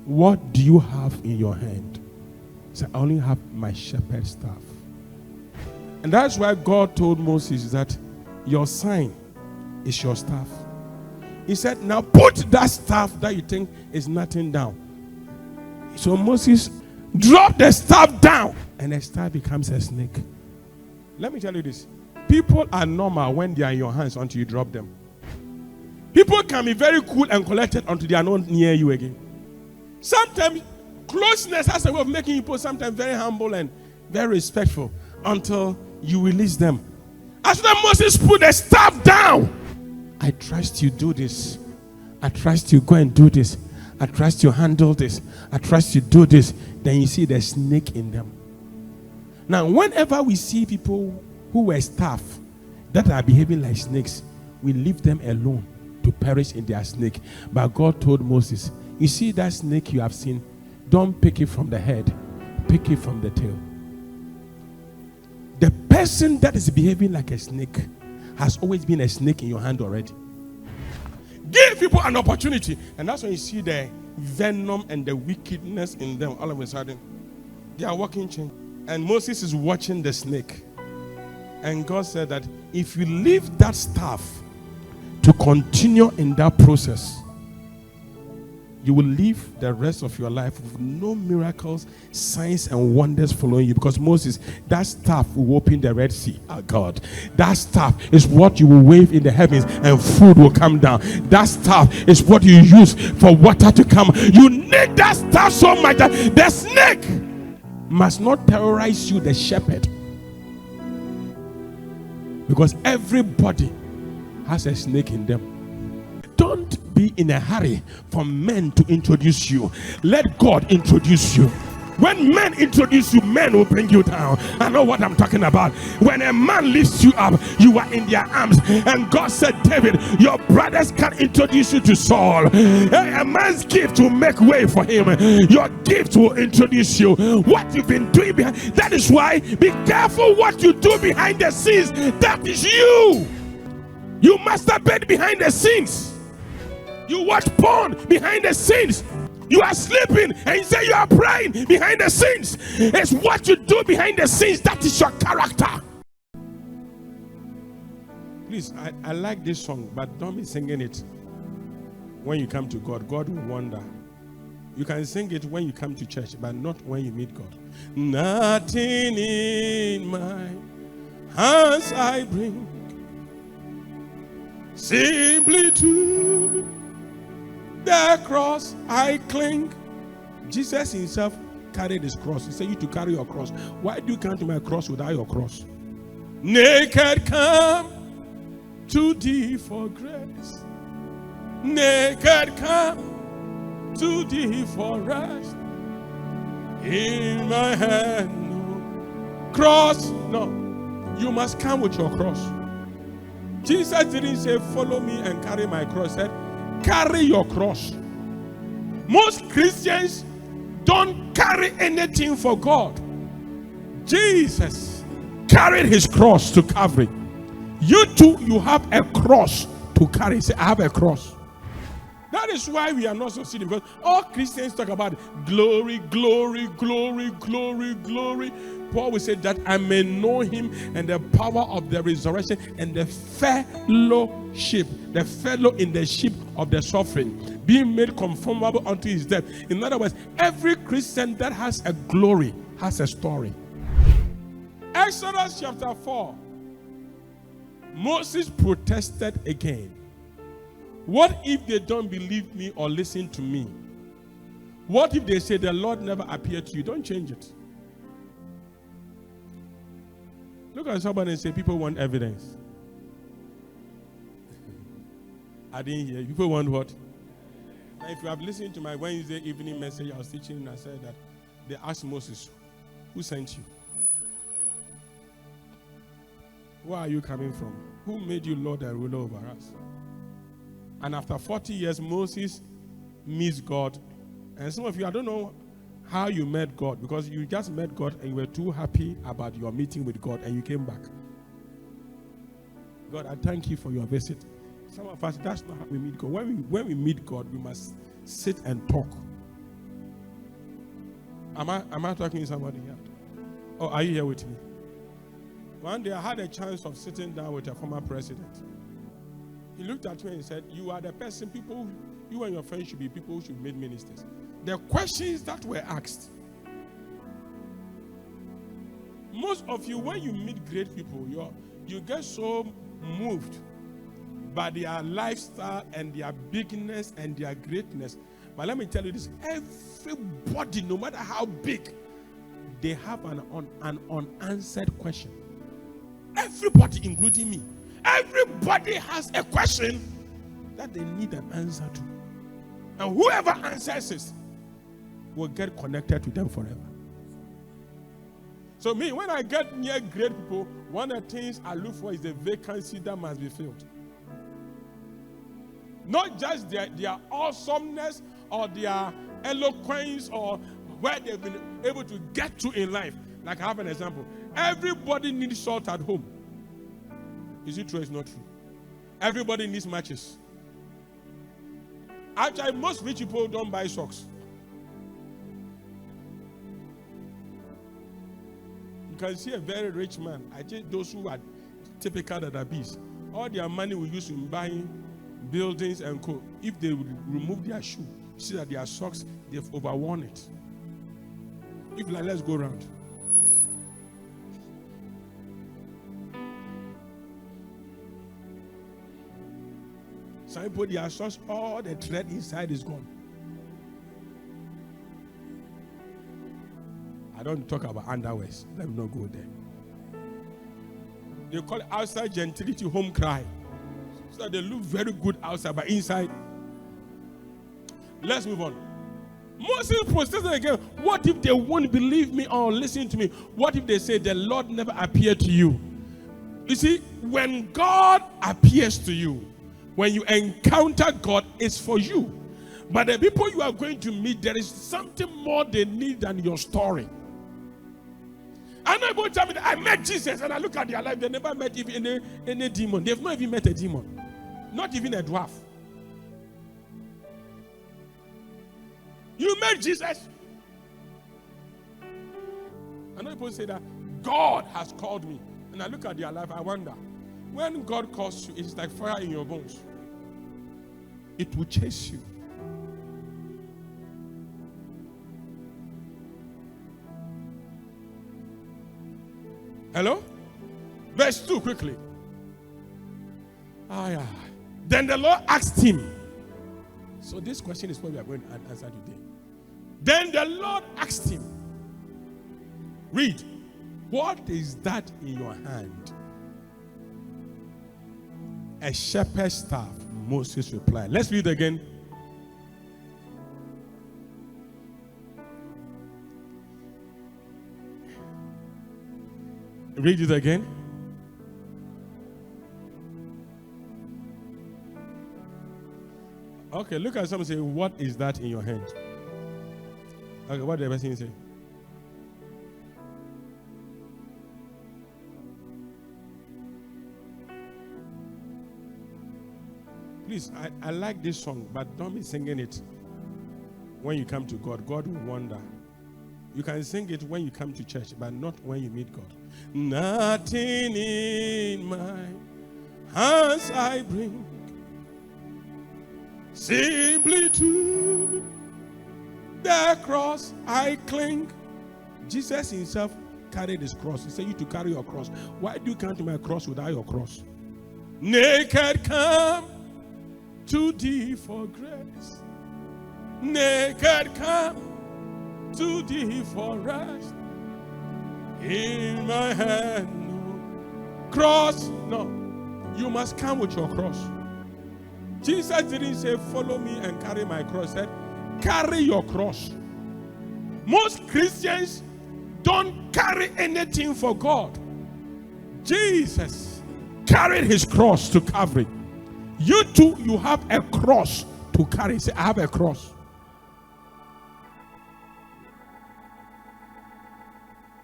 what do you have in your hand? He said, I only have my shepherd's staff. And that's why God told Moses that your sign is your staff. He said, now put that staff that you think is nothing down. So Moses dropped the staff down, and the staff becomes a snake. Let me tell you this. People are normal when they are in your hands until you drop them. People can be very cool and collected until they are not near you again. Sometimes closeness has a way of making people sometimes very humble and very respectful until you release them. As soon as Moses put the staff down, I trust you do this. I trust you go and do this. I trust you handle this. I trust you do this. Then you see the snake in them. Now, whenever we see people who were staff that are behaving like snakes, we leave them alone to perish in their snake. But God told Moses, you see that snake you have seen, don't pick it from the head, pick it from the tail. The person that is behaving like a snake has always been a snake in your hand already. Give people an opportunity, and that's when you see the venom and the wickedness in them. All of a sudden, they are walking change. And Moses is watching the snake. And God said that if you leave that staff to continue in that process, you will live the rest of your life with no miracles, signs, and wonders following you. Because Moses, that staff will open the Red Sea. Oh God, that staff is what you will wave in the heavens and food will come down. That staff is what you use for water to come. You need that staff so much that the snake must not terrorize you, the shepherd. Because everybody has a snake in them. Don't be in a hurry for men to introduce you. Let God introduce you. When men introduce you, men will bring you down. I know what I'm talking about. When a man lifts you up, you are in their arms. And God said, David, your brothers can introduce you to Saul. A man's gift will make way for him. Your gift will introduce you. What you've been doing behind, that is why be careful what you do behind the scenes. That is you. You masturbate behind the scenes. You watch porn behind the scenes. You are sleeping and you say you are praying behind the scenes. It's what you do behind the scenes that is your character. Please, I like this song, but don't be singing it when you come to God. God will wonder. You can sing it when you come to church, but not when you meet God. Nothing in my hands I bring, simply to the cross I cling. Jesus himself carried his cross. He said, you to carry your cross. Why do you come to my cross without your cross? Naked come to thee for grace. Naked come to thee for rest. In my hand, no cross. No, you must come with your cross. Jesus didn't say, follow me and carry my cross. He said, carry your cross. Most Christians don't carry anything for God. Jesus carried his cross to Calvary. You too, you have a cross to carry. Say, I have a cross. That is why we are not succeeding, because all Christians talk about glory, glory, glory, glory, glory. Paul will say that I may know him and the power of the resurrection and the fellowship, the fellow in the ship of the suffering, being made conformable unto his death. In other words, every Christian that has a glory has a story. Exodus chapter 4. Moses protested again. What if they don't believe me or listen to me? What if they say the Lord never appeared to you? Don't change it. Look at somebody and say, people want evidence. I didn't hear. People want what? Now, if you have listened to my Wednesday evening message, I was teaching and I said that they asked Moses, who sent you? Where are you coming from? Who made you Lord and ruler over us? And after 40 years, Moses meets God. And some of you, I don't know how you met God, because you just met God and you were too happy about your meeting with God and you came back. God, I thank you for your visit. Some of us, that's not how we meet God. When we meet God, we must sit and talk. Am I talking to somebody here? Oh, are you here with me? One day I had a chance of sitting down with a former president. He looked at me and said, "You are the person you and your friends should be people who should be ministers." The questions that were asked. Most of you, when you meet great people, you get so moved by their lifestyle and their bigness and their greatness. But let me tell you this, everybody, no matter how big, they have an unanswered question. Everybody, including me, everybody has a question that they need an answer to. And whoever answers it will get connected to them forever. So me, when I get near great people, one of the things I look for is the vacancy that must be filled. Not just their awesomeness or their eloquence or where they've been able to get to in life. Like I have an example. Everybody needs salt at home. Is it true or is it not true? Everybody needs matches. Actually, most rich people don't buy socks. You can see a very rich man. I think those who are typical database, all their money will use in buying buildings and co. If they would remove their shoe, see that their socks, they've overworn it. If like, let's go around. Some people, their socks, all the thread inside is gone. I don't talk about underwears. Let me not go there. They call it outside gentility, home cry. So that they look very good outside, but inside. Let's move on. Moses protested again. What if they won't believe me or listen to me? What if they say the Lord never appeared to you? You see, when God appears to you, when you encounter God, it's for you. But the people you are going to meet, there is something more they need than your story. I know people tell me that I met Jesus and I look at their life, they never met even any demon. They've not even met a demon. Not even a dwarf. You met Jesus. I know people say that God has called me. And I look at their life, I wonder, when God calls you, it's like fire in your bones. It will chase you. Hello? Verse 2 quickly. Yeah. Then the Lord asked him. So this question is what we are going to answer today. Then the Lord asked him. Read. What is that in your hand? A shepherd's staff, Moses replied. Let's read again. Read it again. Okay, look at someone say, what is that in your hand? Okay, what did the person say? Please, I like this song, but don't be singing it when you come to God. God will wonder. You can sing it when you come to church, but not when you meet God. Nothing in my hands I bring, simply to the cross I cling. Jesus himself carried his cross. He said, you to carry your cross. Why do you come to my cross without your cross? Naked come to thee for grace. Naked come to thee for rest. In my hand, no cross. No, you must come with your cross. Jesus didn't say, follow me and carry my cross. He said, carry your cross. Most Christians don't carry anything for God. Jesus carried his cross to Calvary. You too, you have a cross to carry. Say, I have a cross.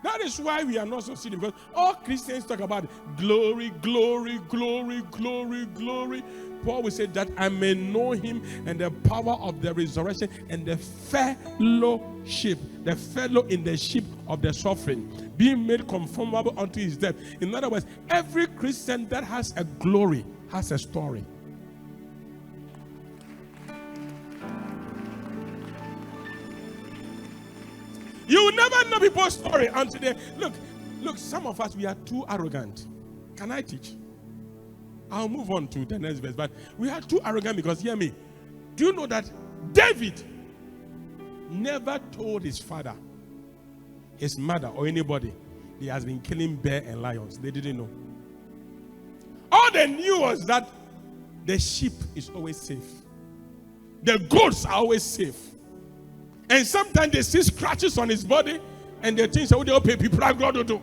That is why we are not succeeding, because all Christians talk about glory, glory, glory, glory, glory. Paul will say that I may know him and the power of the resurrection and the fellowship, the fellow in the ship of the suffering, being made conformable unto his death. In other words, every Christian that has a glory has a story. You will never know people's story until they look, some of us, we are too arrogant. Can I teach? I'll move on to the next verse, but we are too arrogant because, hear me, do you know that David never told his father, his mother, or anybody he has been killing bear and lions? They didn't know. All they knew was that the sheep is always safe. The goats are always safe. And sometimes they see scratches on his body and they think, so they'll pay people are going to do.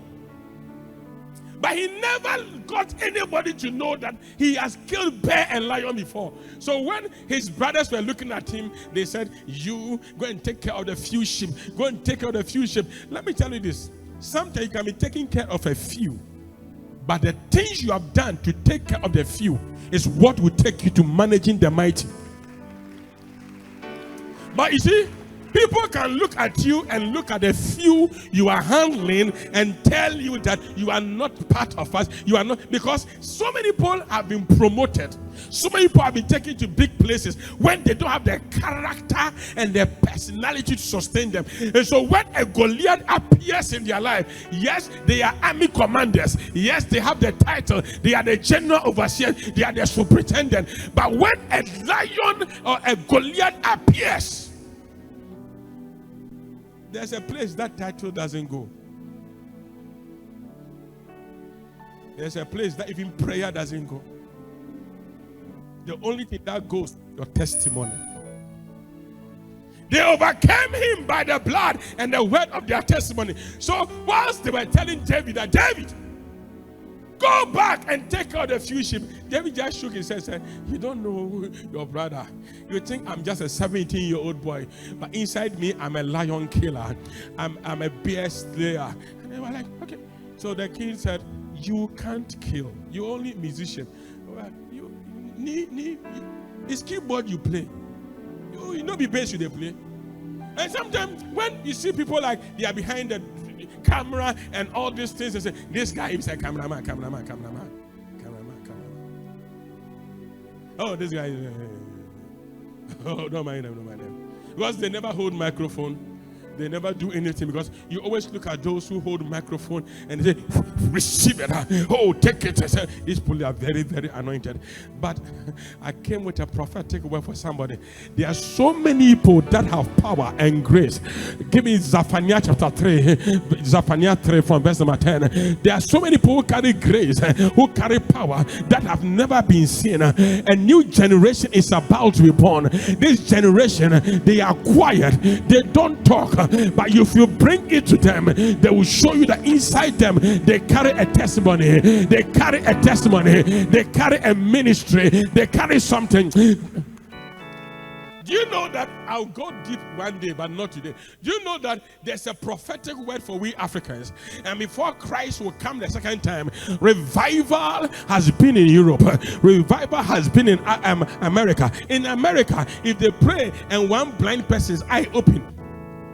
But he never got anybody to know that he has killed bear and lion before. So when his brothers were looking at him, they said, you go and take care of the few sheep. Go and take care of the few sheep. Let me tell you this. Sometimes you can be taking care of a few, but the things you have done to take care of the few is what will take you to managing the mighty. But you see, people can look at you and look at the few you are handling and tell you that you are not part of us. You are not, because so many people have been promoted. So many people have been taken to big places when they don't have the character and the personality to sustain them. And so when a Goliath appears in their life, yes, they are army commanders. Yes, they have the title. They are the general overseer. They are the superintendent. But when a lion or a Goliath appears, there's a place that title doesn't go. There's a place that even prayer doesn't go. The only thing that goes is your testimony. They overcame him by the blood and the word of their testimony. So whilst they were telling David that, David, go back and take out the few sheep, David just shook his head and said, you don't know your brother. You think I'm just a 17-year-old boy, but inside me, I'm a lion killer. I'm a bear slayer. And they were like, okay. So the king said, you can't kill. You're only a musician. It's keyboard you play. You know the bass you play. And sometimes when you see people like they are behind the camera and all these things, they say, this guy is a cameraman. Oh, this guy is oh, don't mind them. Because they never hold microphone. They never do anything, because you always look at those who hold microphone and they say, receive it. Oh, take it. These people are very, very anointed. But I came with a prophetic word for somebody. There are so many people that have power and grace. Give me Zephaniah chapter 3. Zephaniah 3 from verse number 10. There are so many people who carry grace, who carry power that have never been seen. A new generation is about to be born. This generation, they are quiet. They don't talk. But if you bring it to them, they will show you that inside them they carry a testimony. They carry a testimony. They carry a ministry. They carry something. Do you know that I'll go deep one day, but not today? Do you know that there's a prophetic word for we Africans? And before Christ will come the second time, revival has been in Europe. Revival has been in America. In America, if they pray and one blind person's eye open,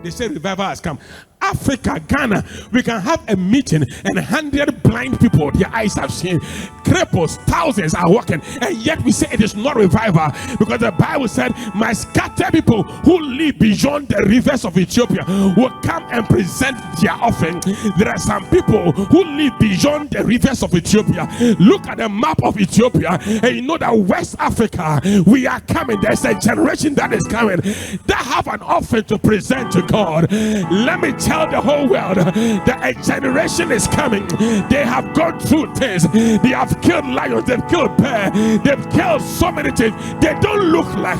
they say revival has come. Africa, Ghana, we can have a meeting and 100 blind people, their eyes have seen. Cripples, thousands are walking, and yet we say it is not revival, because the Bible said, my scattered people who live beyond the rivers of Ethiopia will come and present their offering. There are some people who live beyond the rivers of Ethiopia. Look at the map of Ethiopia, and you know that West Africa, we are coming. There's a generation that is coming that have an offering to present to God. Let me tell the whole world that a generation is coming. They have gone through things. They have killed lions, they've killed bear, they've killed so many things. They don't look like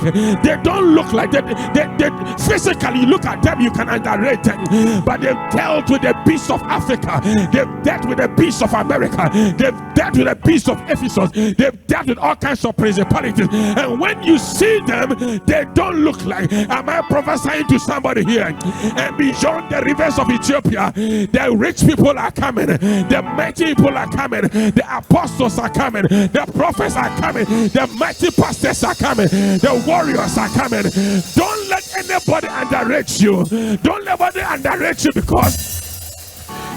they physically, look at them, you can underrate them, but they've dealt with the beasts of Africa, they've dealt with the beasts of America, they've dealt with the beasts of Ephesus, they've dealt with all kinds of principalities. And when you see them, they don't look like, am I prophesying to somebody here? And beyond the river prophets of Ethiopia. The rich people are coming. The mighty people are coming. The apostles are coming. The prophets are coming. The mighty pastors are coming. The warriors are coming. Don't let anybody underrate you. Don't let anybody underrate you, because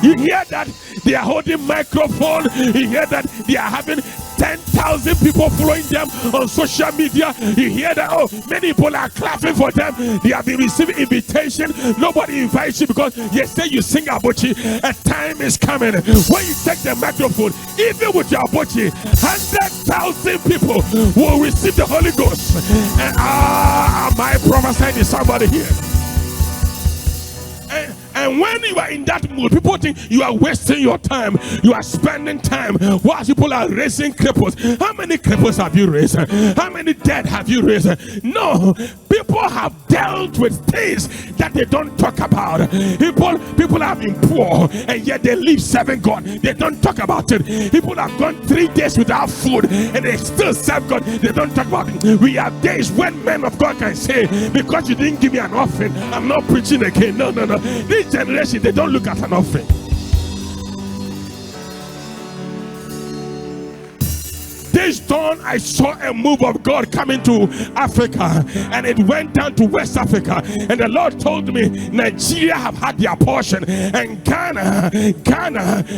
you hear that they are holding microphone. You hear that they are having 10,000 people following them on social media. You hear that, oh, many people are clapping for them. They have been receiving invitation. Nobody invites you because you say you sing abochi. A time is coming when you take the microphone, even with your abochi, 100,000 people will receive the Holy Ghost. And am I prophesying to somebody here? And when you are in that mood, people think you are wasting your time. You are spending time while people are raising cripples. How many cripples have you raised? How many dead have you raised? No, people have dealt with things that they don't talk about. People have been poor and yet they live serving God. They don't talk about it. People have gone 3 days without food and they still serve God. They don't talk about it. We have days when men of God can say, because you didn't give me an offering, I'm not preaching again. No. This generation, they don't look at an offering. This dawn, I saw a move of God coming to Africa, and it went down to West Africa. And the Lord told me, Nigeria have had their portion, and Ghana,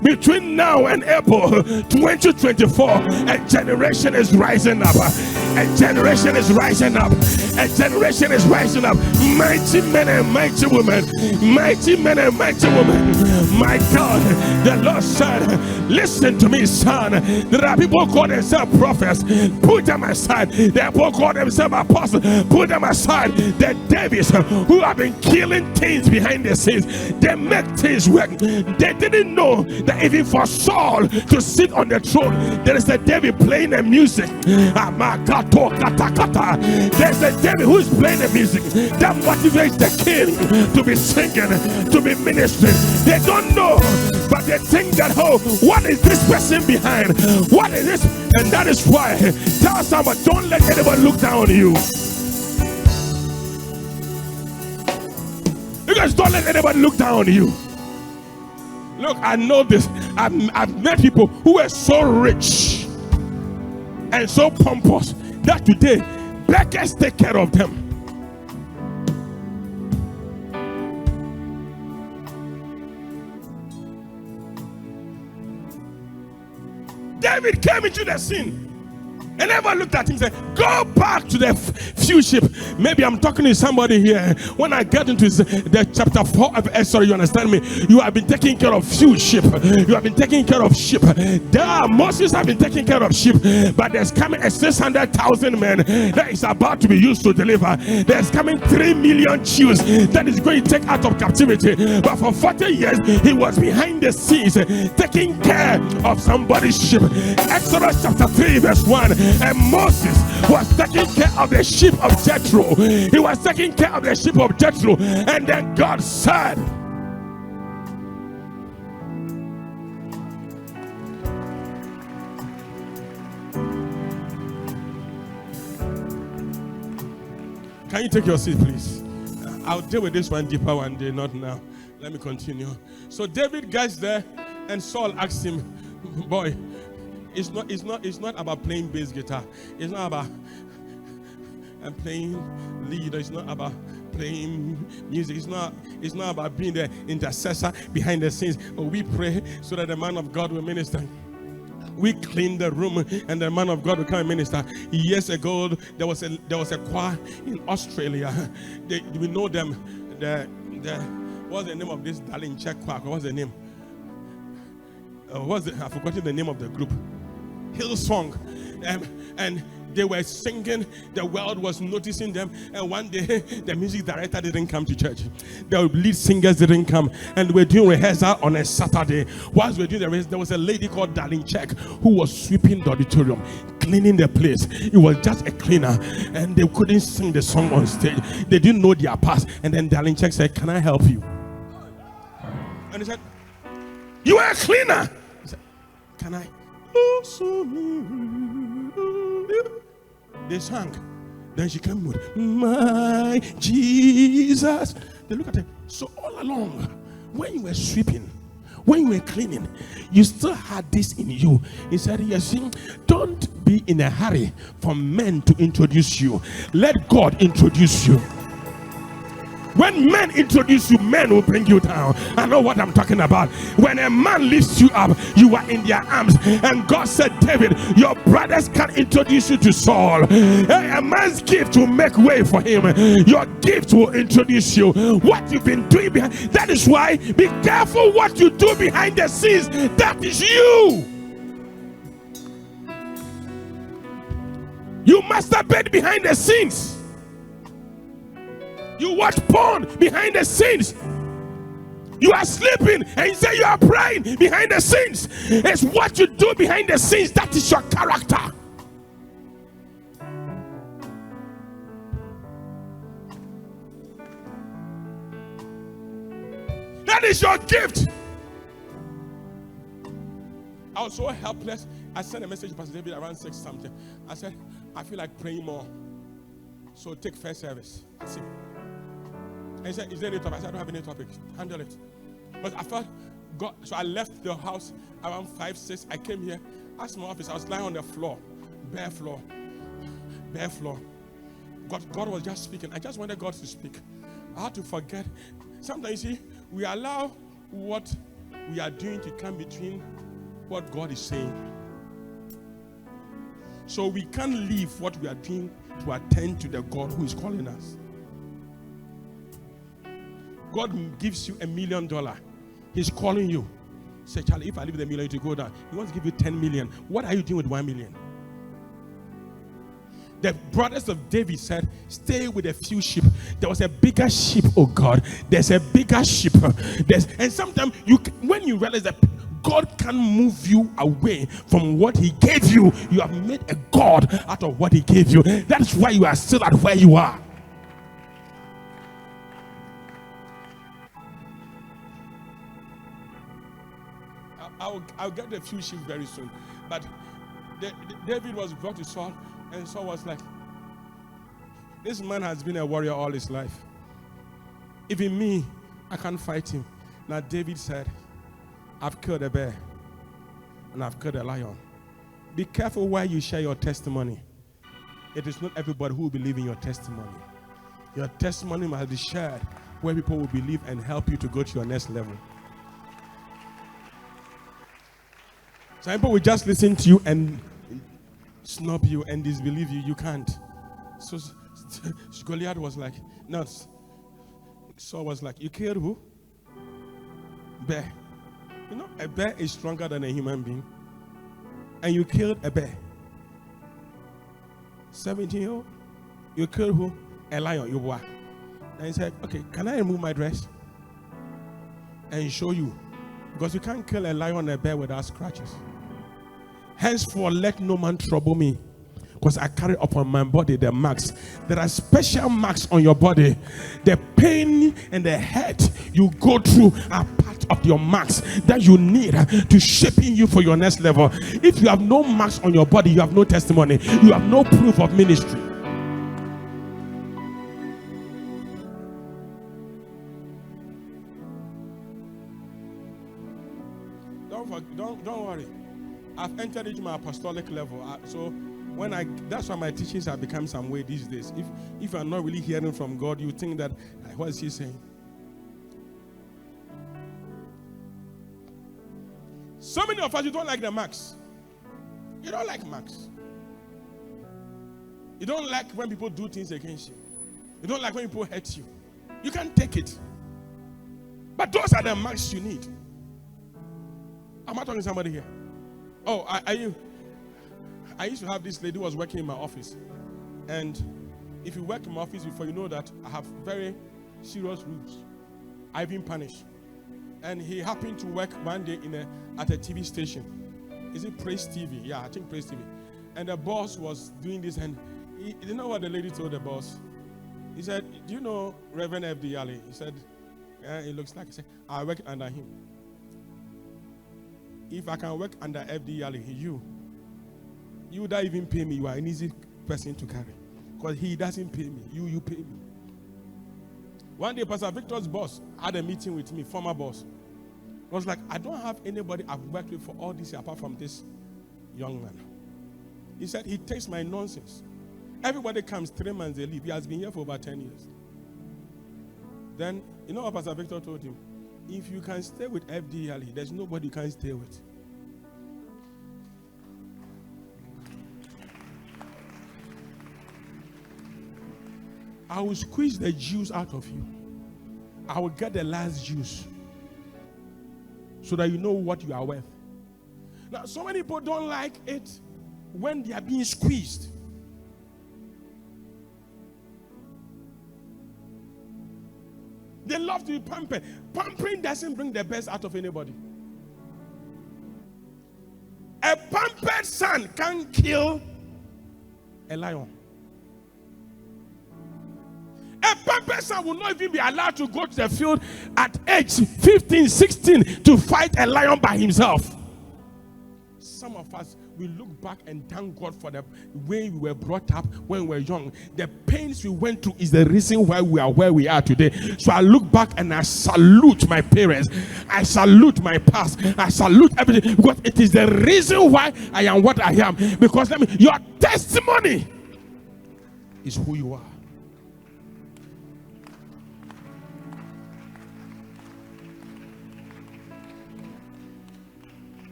between now and April 2024, a generation is rising up. A generation is rising up. A generation is rising up. Mighty men and mighty women. Mighty men and mighty women. My God, the Lord said, listen to me, son. There are people call themselves prophets. Put them aside. There are people call themselves apostles. Put them aside. The Davids who have been killing things behind the scenes. They make things work. They didn't know that even for Saul to sit on the throne, there is a David playing the music. There's a David who's playing the music that motivates the king to be singing, to be ministering. They don't know, but they think that, oh, what is this person behind? What is this? And that is why, tell someone, don't let anyone look down on you. Because don't let anybody look down on you. Look, I know this. I've met people who are so rich and so pompous that today beggars take care of them. David came into the scene and everyone looked at him and said, go back to the few sheep. Maybe I'm talking to somebody here. When I get into the chapter 4 of Esther, you understand me? You have been taking care of few sheep. You have been taking care of sheep. Moses have been taking care of sheep. But there's coming a 600,000 men that is about to be used to deliver. There's coming 3 million Jews that is going to take out of captivity. But for 40 years, he was behind the scenes taking care of somebody's sheep. Exodus chapter 3 verse 1. And Moses was taking care of the sheep of Jethro. He was taking care of the sheep of Jethro. And then God said, can you take your seat, please? I'll deal with this one deeper one day, not now. Let me continue. So David gets there and Saul asks him, boy, it's not about playing bass guitar. It's not about playing lead. It's not about playing music. It's not about being the intercessor behind the scenes. But we pray so that the man of God will minister. We clean the room and the man of God will come and minister. Years ago, there was a choir in Australia. We know them. What's the name of this darling Czech choir? What's the name? I've forgotten the name of the group. Hillsong, and they were singing. The world was noticing them, and one day the music director didn't come to church. The lead singers didn't come, and we were doing rehearsal on a Saturday. Whilst we were doing the rehearsal, there was a lady called Darlene Czech who was sweeping the auditorium, cleaning the place. It was just a cleaner, and they couldn't sing the song on stage. They didn't know their parts. And then Darlene Czech said, "Can I help you?" And he said, "You are a cleaner." He said, "Can I?" They sang. Then she came with, "My Jesus." They look at her. So all along, when you were sweeping, when you were cleaning, you still had this in you. He said, yes, don't be in a hurry for men to introduce you. Let God introduce you. When men introduce you, men will bring you down. I know what I'm talking about. When a man lifts you up, you are in their arms. And God said, David, your brothers can introduce you to Saul. A man's gift will make way for him. Your gift will introduce you. What you've been doing behind, that is why be careful what you do behind the scenes. That is you. You masturbate behind the scenes. You watch porn behind the scenes. You are sleeping and you say you are praying behind the scenes. It's what you do behind the scenes that is your character. That is your gift. I was so helpless. I sent a message to Pastor David around 6 something. I said, I feel like praying more. So take first service. I said, and he said, is there any topic? I said, I don't have any topic. Handle it. But I felt God. So I left the house around 5, 6. I came here. Asked my office. I was lying on the floor. Bare floor. Bare floor. God was just speaking. I just wanted God to speak. I had to forget. Sometimes, you see, we allow what we are doing to come between what God is saying. So we can't leave what we are doing to attend to the God who is calling us. God gives you $1 million. He's calling you. Say, Charlie, if I leave the $1 million to go down, he wants to give you 10 million. What are you doing with 1 million? The brothers of David said, stay with a few sheep. There was a bigger sheep, oh God. There's a bigger sheep. And sometimes when you realize that God can move you away from what he gave you, you have made a God out of what he gave you. That's why you are still at where you are. I'll get a few sheep very soon. But David was brought to Saul, and Saul was like, this man has been a warrior all his life. Even me, I can't fight him. Now David said, I've killed a bear, and I've killed a lion. Be careful where you share your testimony. It is not everybody who will believe in your testimony. Your testimony must be shared where people will believe and help you to go to your next level. Some people will just listen to you and snub you and disbelieve you. You can't. So Goliath was like, no. Saul was like, you killed who? Bear. You know, a bear is stronger than a human being. And you killed a bear. 17-year-old. You killed who? A lion. You were. And he said, okay, can I remove my dress? And show you. Because you can't kill a lion and a bear without scratches. Henceforth, let no man trouble me, because I carry upon my body the marks. There are special marks on your body. The pain and the hurt you go through are part of your marks that you need to shaping you for your next level. If you have no marks on your body, you have no testimony. You have no proof of ministry. Don't worry. I've entered into my apostolic level. That's why my teachings have become some way these days. If you're not really hearing from God, you think that, what is he saying? So many of us, you don't like the marks. You don't like marks. You don't like when people do things against you. You don't like when people hurt you. You can't take it. But those are the marks you need. Am I talking to somebody here? Oh, are you? I used to have this lady who was working in my office. And if you work in my office before, you know that I have very serious rules. I've been punished. And he happened to work one day at a TV station. Is it Praise TV? Yeah, I think Praise TV. And the boss was doing this, and you know what the lady told the boss? He said, do you know Reverend F.D. Yalley? He said, yeah, it looks like. He said, I work under him. If I can work under F.D. Yalley, you would not even pay me. You are an easy person to carry. Because he doesn't pay me. You pay me. One day, Pastor Victor's boss had a meeting with me, former boss. I was like, I don't have anybody I've worked with for all this year apart from this young man. He said, he takes my nonsense. Everybody comes 3 months, they leave. He has been here for over 10 years. Then, you know what Pastor Victor told him? If you can stay with FD Yalley, there's nobody you can stay with. I will squeeze the juice out of you. I will get the last juice so that you know what you are worth. Now, so many people don't like it when they are being squeezed. They love to be pampered. Pampering doesn't bring the best out of anybody. A pampered son can kill a lion. A pampered son will not even be allowed to go to the field at age 15, 16 to fight a lion by himself. Some of us, we look back and thank God for the way we were brought up when we were young. The pains we went through is the reason why we are where we are today. So I look back and I salute my parents. I salute my past. I salute everything because it is the reason why I am what I am. Because your testimony is who you are.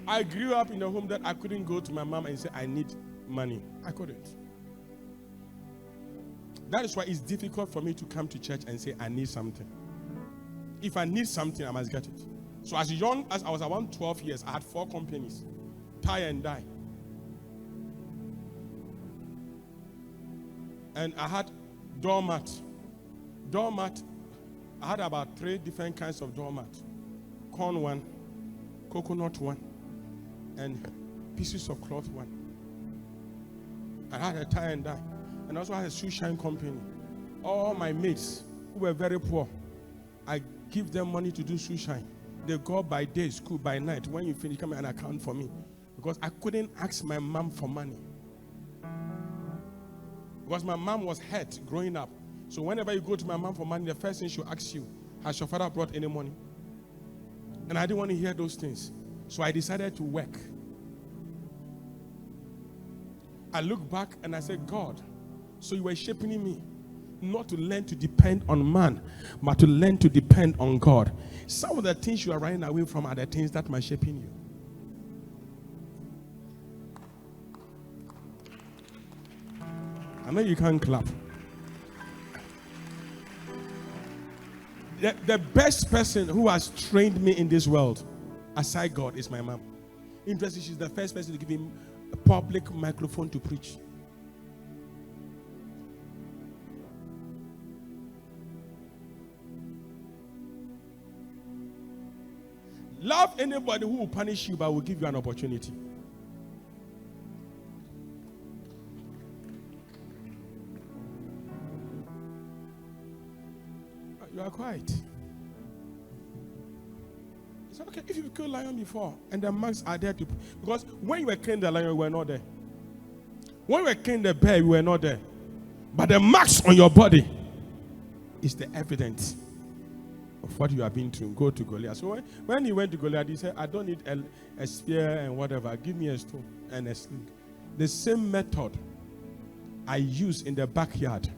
I grew up in a home that I couldn't go to my mom and say, I need money. I couldn't. That is why it's difficult for me to come to church and say, I need something. If I need something, I must get it. So as young as I was around 12 years, I had 4 companies. Tie and dye. And I had doormat. Doormat, I had about 3 different kinds of doormat. Corn one, coconut one, and pieces of cloth one. I had a tie and dye. And also I had a shoe shine company. All my mates who were very poor, I give them money to do shoe shine. They go by day, school by night. When you finish, come and account for me. Because I couldn't ask my mom for money. Because my mom was hurt growing up. So whenever you go to my mom for money, the first thing she'll ask you, has your father brought any money? And I didn't want to hear those things. So I decided to work. I look back and I said, God, so you were shaping me not to learn to depend on man, but to learn to depend on God. Some of the things you are running away from are the things that might shaping you. I know you can't clap. The best person who has trained me in this world, aside God, is my mom. Interesting, she's the first person to give him a public microphone to preach. Love anybody who will punish you but will give you an opportunity. You are quiet. It's okay if you killed lion before and the marks are there to, because when you were killing the lion, you were not there. When you were killing the bear, you were not there. But the marks on your body is the evidence of what you have been through. Go to Goliath. So when he went to Goliath, he said, I don't need a spear and whatever. Give me a stone and a sling. The same method I use in the backyard.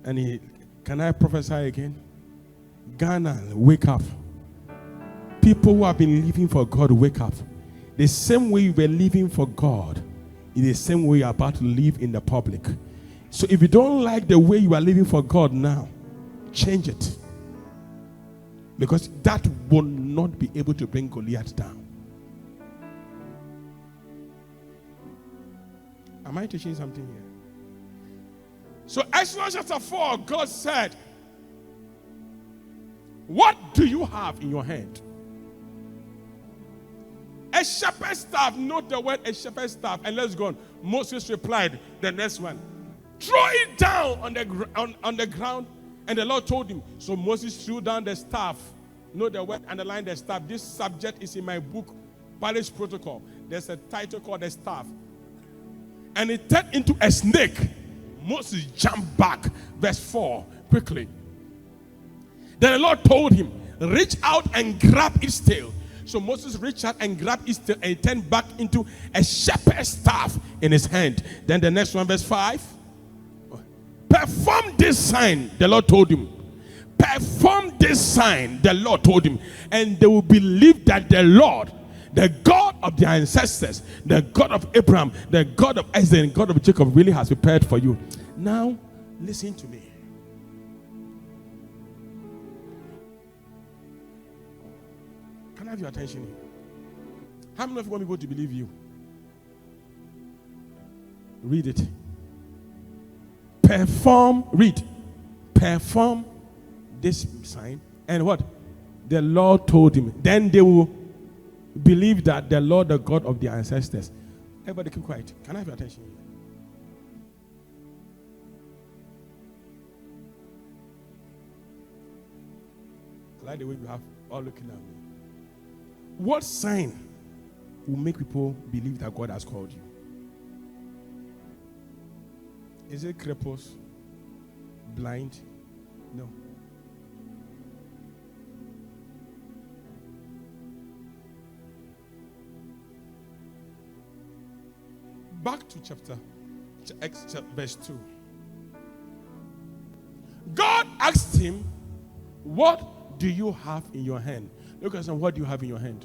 And can I prophesy again? Ghana, wake up. People who have been living for God, wake up. The same way you were living for God is the same way you're about to live in the public. So if you don't like the way you are living for God now, change it. Because that will not be able to bring Goliath down. Am I teaching something here? So Exodus chapter 4, God said, what do you have in your hand? A shepherd's staff. Note the word a shepherd's staff. And let's go on. Moses replied, the next one, throw it down on the ground. And the Lord told him. So Moses threw down the staff. Note the word, underline the staff. This subject is in my book, Palace Protocol. There's a title called the staff. And it turned into a snake. Moses jumped back. Verse 4, quickly. Then the Lord told him, reach out and grab its tail. So Moses reached out and grabbed its tail, and it turned back into a shepherd's staff in his hand. Then the next one, verse 5. Perform this sign, the Lord told him. Perform this sign, the Lord told him. And they will believe that the Lord, the God of their ancestors, the God of Abraham, the God of Isaac, and God of Jacob really has prepared for you. Now, listen to me. Can I have your attention here? How many of you want people to believe you? Read it. Perform this sign. And what? The Lord told him. Then they will believe that the Lord, the God of their ancestors. Everybody keep quiet. Can I have your attention here? I like the way you have all looking at me. What sign will make people believe that God has called you? Is it cripples? Blind? No. Back to verse 2. God asked him, what do you have in your hand? Look at some, what do you have in your hand?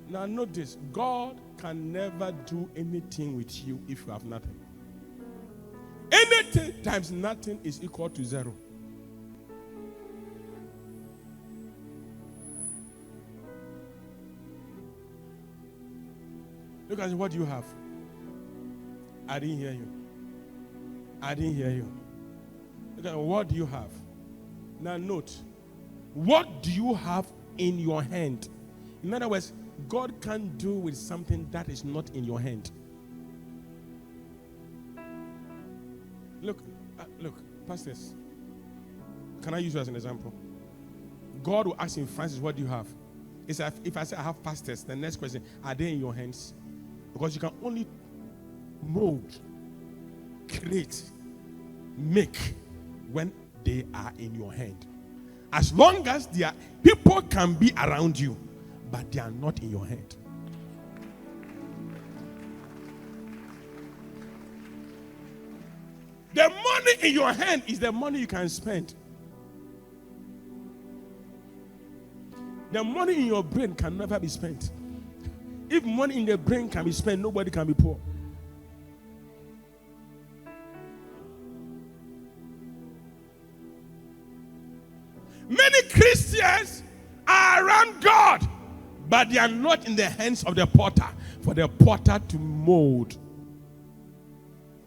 Now notice, God can never do anything with you if you have nothing. Anything times nothing is equal to 0. Look at what do you have? I didn't hear you. I didn't hear you. Look at what do you have? Now note, what do you have in your hand? In other words, God can't do with something that is not in your hand. Look, pastors. Can I use you as an example? God will ask him, Francis, what do you have? It's if I say I have pastors, the next question, are they in your hands? Because you can only mold, create, make when they are in your hand. As long as they are, people can be around you, but they are not in your hand. The money in your hand is the money you can spend. The money in your brain can never be spent. If money in the brain can be spent, nobody can be poor. Many Christians are around God, but they are not in the hands of the potter, for the potter to mold,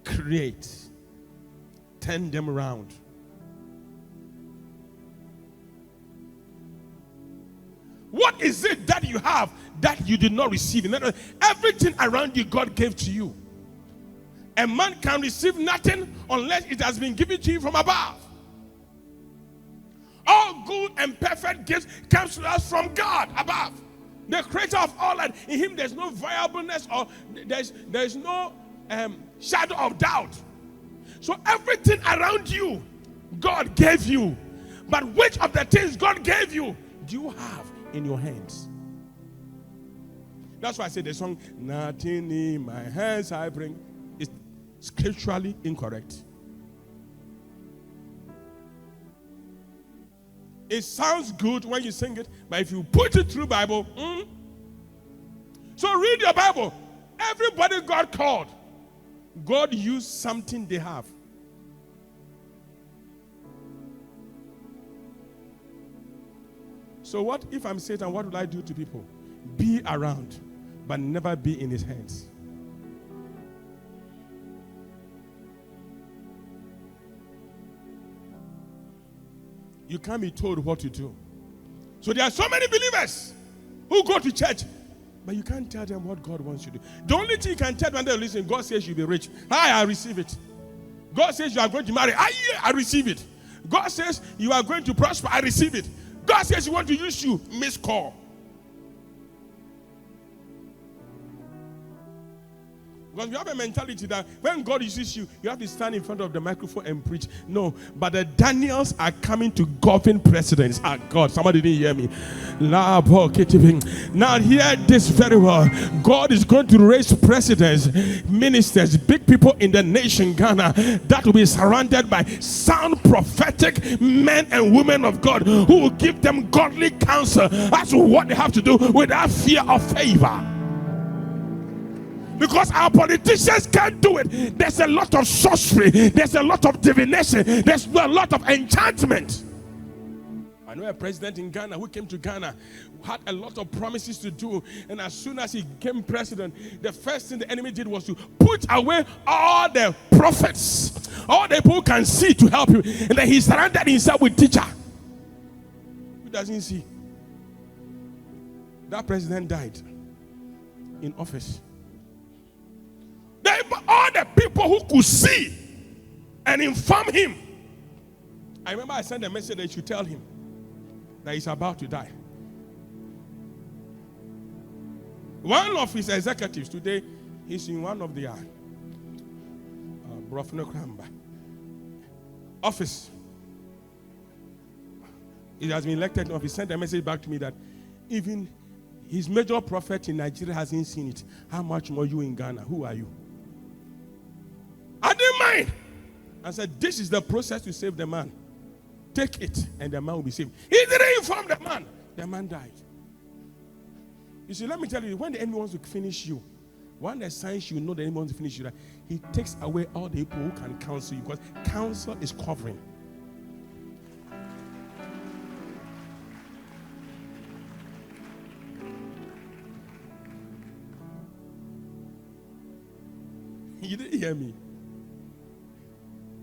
create, turn them around. What is it that you have that you did not receive? In other words, everything around you God gave to you. A man can receive nothing unless it has been given to you from above. All good and perfect gifts comes to us from God above, the creator of all. And in him there's no variableness, or there's no shadow of doubt. So everything around you God gave you. But which of the things God gave you do you have in your hands? That's why I say the song, nothing in my hands I bring, is scripturally incorrect. It sounds good when you sing it, but if you put it through Bible, So read your Bible. Everybody God called, God used something they have. So what if I'm Satan? What will I do to people? Be around, but never be in his hands. You can't be told what to do. So there are so many believers who go to church, but you can't tell them what God wants you to do. The only thing you can tell them, listen, God says you'll be rich. I receive it. God says you are going to marry. I receive it. God says you are going to prosper. I receive it. God says he wants to use you. Miss call. Because we have a mentality that when God uses you, you have to stand in front of the microphone and preach. No, but the Daniels are coming to govern presidents. Ah, God, somebody didn't hear me. Now hear this very well. God is going to raise presidents, ministers, big people in the nation Ghana that will be surrounded by sound prophetic men and women of God who will give them godly counsel as to what they have to do without fear or favor. Because our politicians can't do it. There's a lot of sorcery. There's a lot of divination. There's a lot of enchantment. I know a president in Ghana who came to Ghana, had a lot of promises to do. And as soon as he became president, the first thing the enemy did was to put away all the prophets. All the people who can see to help him. And then he surrounded himself with teacher. Who doesn't see? That president died in office. All the people who could see and inform him. I remember I sent a message that you should tell him that he's about to die. One of his executives today, he's in one of the office. He has been elected. He sent a message back to me that even his major prophet in Nigeria hasn't seen it. How much more you in Ghana? Who are you? I didn't mind. I said, this is the process to save the man. Take it, and the man will be saved. He didn't inform the man. The man died. You see, let me tell you, when the enemy wants to finish you, one of the signs you know the enemy wants to finish you, that he takes away all the people who can counsel you, because counsel is covering. You didn't hear me.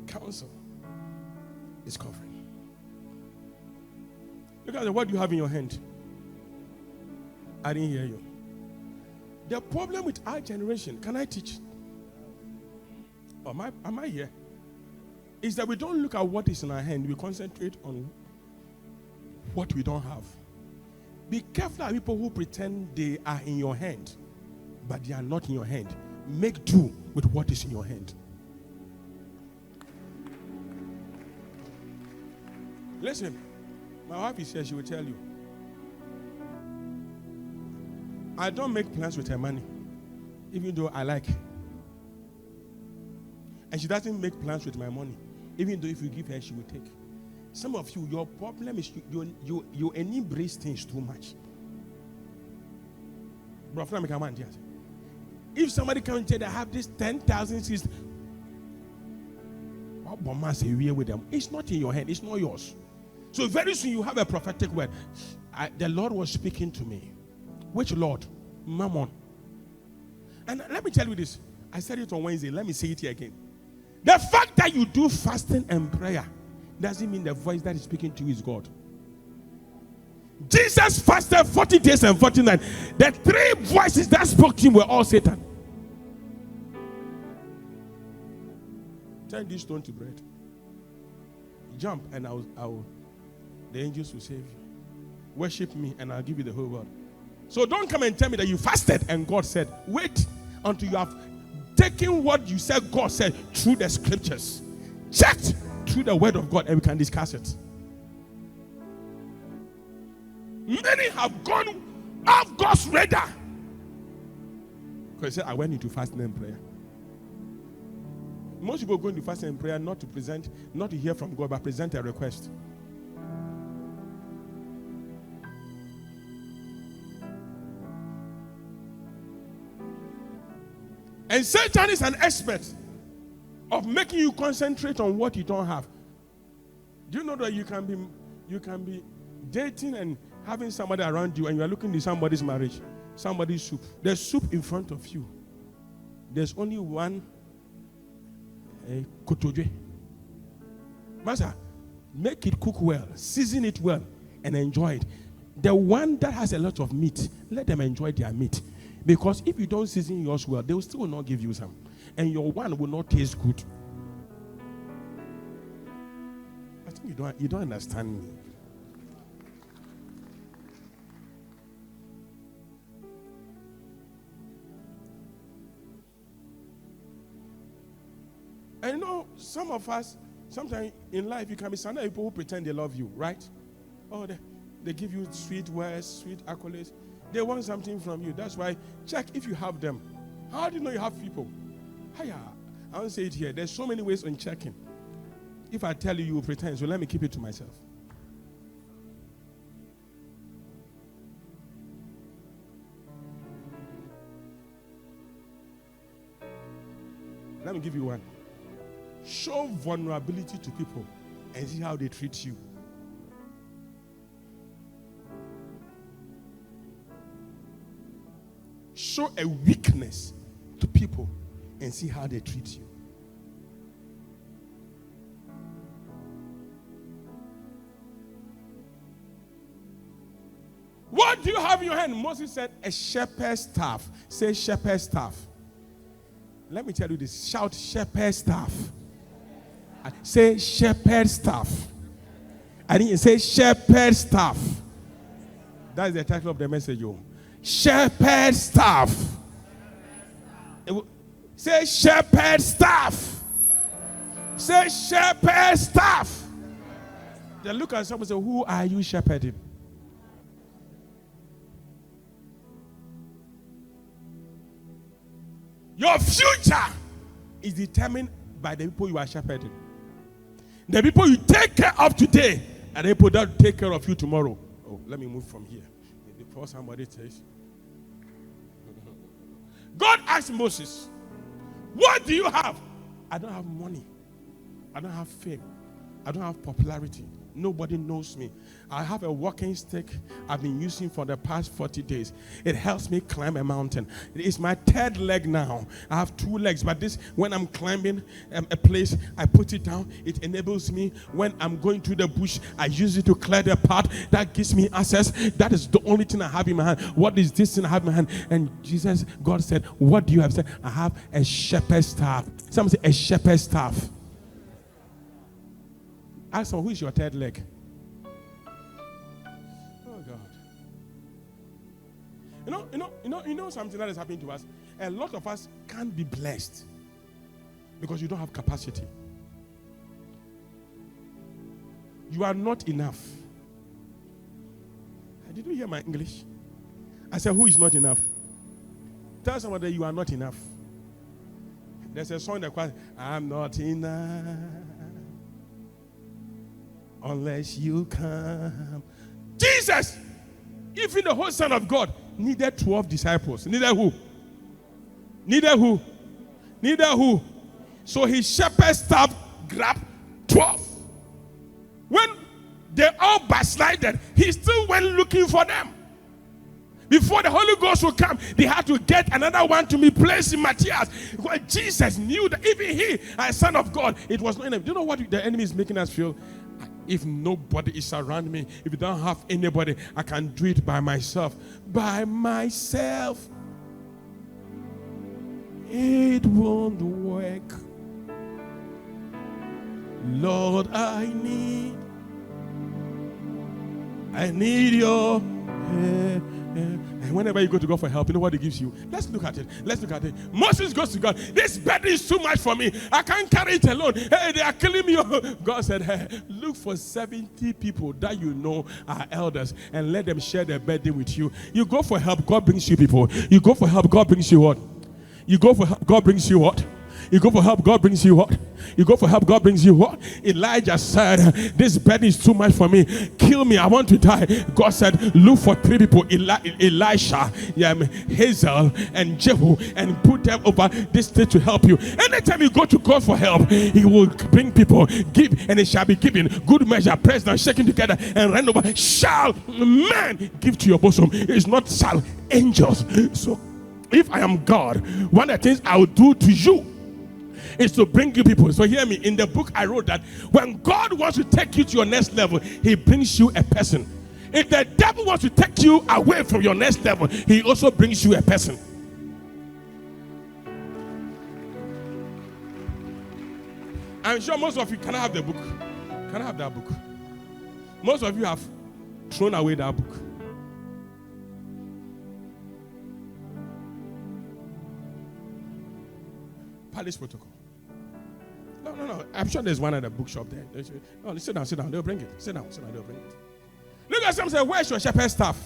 Counsel is covering. Look at what you have in your hand. I didn't hear you. The problem with our generation, can I teach? Oh, am I here? Is that we don't look at what is in our hand. We concentrate on what we don't have. Be careful of people who pretend they are in your hand, but they are not in your hand. Make do with what is in your hand. Listen, my wife is here, she will tell you. I don't make plans with her money, even though I like her. And she doesn't make plans with my money, even though if you give her, she will take. Some of you, your problem is you embrace things too much. If somebody comes and says, I have this 10,000 seeds, with them, it's not in your hand, it's not yours. So very soon you have a prophetic word. The Lord was speaking to me. Which Lord? Mammon. And let me tell you this. I said it on Wednesday. Let me say it here again. The fact that you do fasting and prayer doesn't mean the voice that is speaking to you is God. Jesus fasted 40 days and 40 nights. The three voices that spoke to him were all Satan. Turn this stone to bread. Jump and the angels will save you. Worship me and I'll give you the whole world. So don't come and tell me that you fasted and God said, wait until you have taken what you said God said through the scriptures. Checked through the word of God and we can discuss it. Many have gone off God's radar. Because he said, I went into fasting and prayer. Most people go into fasting and prayer not to hear from God, but present a request. And Satan is an expert of making you concentrate on what you don't have. Do you know that you can be dating and having somebody around you and you are looking at somebody's marriage, somebody's soup. There's soup in front of you. There's only one kotoje. Master, make it cook well, season it well, and enjoy it. The one that has a lot of meat, let them enjoy their meat. Because if you don't season yours well, they will still not give you some. And your one will not taste good. I think you don't understand me. And some of us, sometimes in life, you can be surrounded by people who pretend they love you, right? Oh, they give you sweet words, sweet accolades. They want something from you. That's why check if you have them. How do you know you have people? Hiya. I won't say it here. There's so many ways on checking. If I tell you, you will pretend. So let me keep it to myself. Let me give you one. Show vulnerability to people and see how they treat you. Show a weakness to people and see how they treat you. What do you have in your hand? Moses said, a shepherd's staff. Say shepherd's staff. Let me tell you this. Shout shepherd's staff. Say shepherd's staff. I didn't say shepherd's staff. That is the title of the message. Shepherd's staff. Say shepherd's staff. Say shepherd's staff. Then look at someone and say, who are you shepherding? Your future is determined by the people you are shepherding. The people you take care of today and the people that take care of you tomorrow. Oh, let me move from here. Before somebody says. God asked Moses, what do you have? I don't have money. I don't have fame. I don't have popularity. Nobody knows me. I have a walking stick I've been using for the past 40 days. It helps me climb a mountain. It's my third leg now. I have two legs, but this, when I'm climbing a place, I put it down. It enables me. When I'm going through the bush, I use it to clear the path. That gives me access. That is the only thing I have in my hand. What is this thing I have in my hand? And God said, what do you have? Said, I have a shepherd's staff. Someone say, a shepherd's staff. Ask someone, who is your third leg? Oh God. You know something that is happening to us? A lot of us can't be blessed because you don't have capacity. You are not enough. Did you hear my English? I said, who is not enough? Tell someone that you are not enough. There's a song that cries, I'm not enough unless you come. Jesus, even the whole Son of God, needed 12 disciples. Needed who? Needed who? Needed who? So his shepherd's staff grabbed 12. When they all backslided, he still went looking for them. Before the Holy Ghost would come, they had to get another one to be placed in Matthias. Because Jesus knew that even he, as Son of God, it was not enough. Do you know what the enemy is making us feel? If nobody is around me, if you don't have anybody, I can do it by myself. By myself, it won't work. Lord, I need your help. And whenever you go to God for help, you know what He gives you? Let's look at it. Moses goes to God. This burden is too much for me. I can't carry it alone. Hey, they are killing me. God said, hey, look for 70 people that you know are elders and let them share their burden with you. You go for help, God brings you people. You go for help, God brings you what? You go for help, God brings you what? You go for help, God brings you what? You go for help, God brings you what? Elijah said, this burden is too much for me. Kill me, I want to die. God said, look for 3 people, Elisha, Hazel, and Jehu, and put them over this state to help you. Anytime you go to God for help, He will bring people, give, and it shall be given. Good measure, pressed down, shaken together, and run over. Shall man give to your bosom? It's not shall angels. So if I am God, one of the things I will do to you is to bring you people. So hear me. In the book I wrote that when God wants to take you to your next level, He brings you a person. If the devil wants to take you away from your next level, he also brings you a person. I'm sure most of you cannot have the book. Can I have that book? Most of you have thrown away that book. Palace Protocol. No. I'm sure there's one at the bookshop there. No, sit down. They'll bring it. Sit down. They'll bring it. Look at some say, where's your shepherd staff?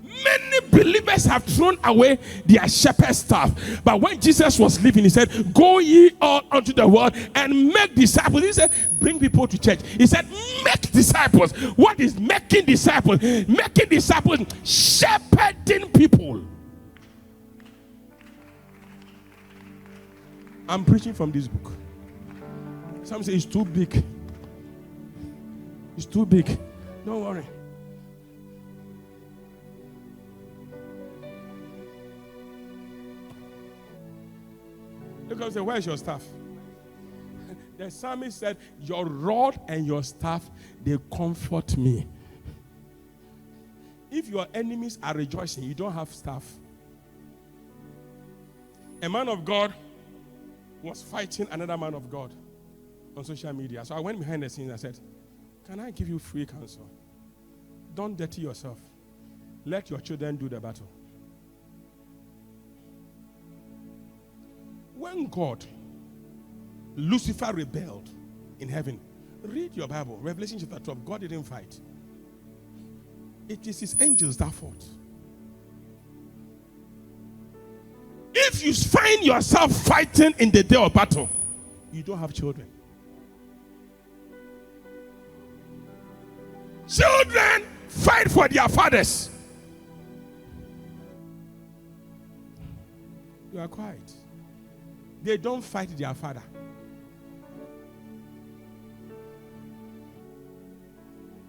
Many believers have thrown away their shepherd staff. But when Jesus was leaving, he said, go ye all unto the world and make disciples. He said, bring people to church. He said, make disciples. What is making disciples? Making disciples, shepherding people. I'm preaching from this book. Some say it's too big. It's too big. Don't worry. Look and say, where's your staff? The psalmist said, your rod and your staff, they comfort me. If your enemies are rejoicing, you don't have staff. A man of God was fighting another man of God on social media. So I went behind the scenes and I said, can I give you free counsel? Don't dirty yourself. Let your children do the battle. When Lucifer rebelled in heaven, read your Bible, Revelation chapter 12, God didn't fight. It is his angels that fought. If you find yourself fighting in the day of battle, you don't have children. Children fight for their fathers. You are quiet. They don't fight their father.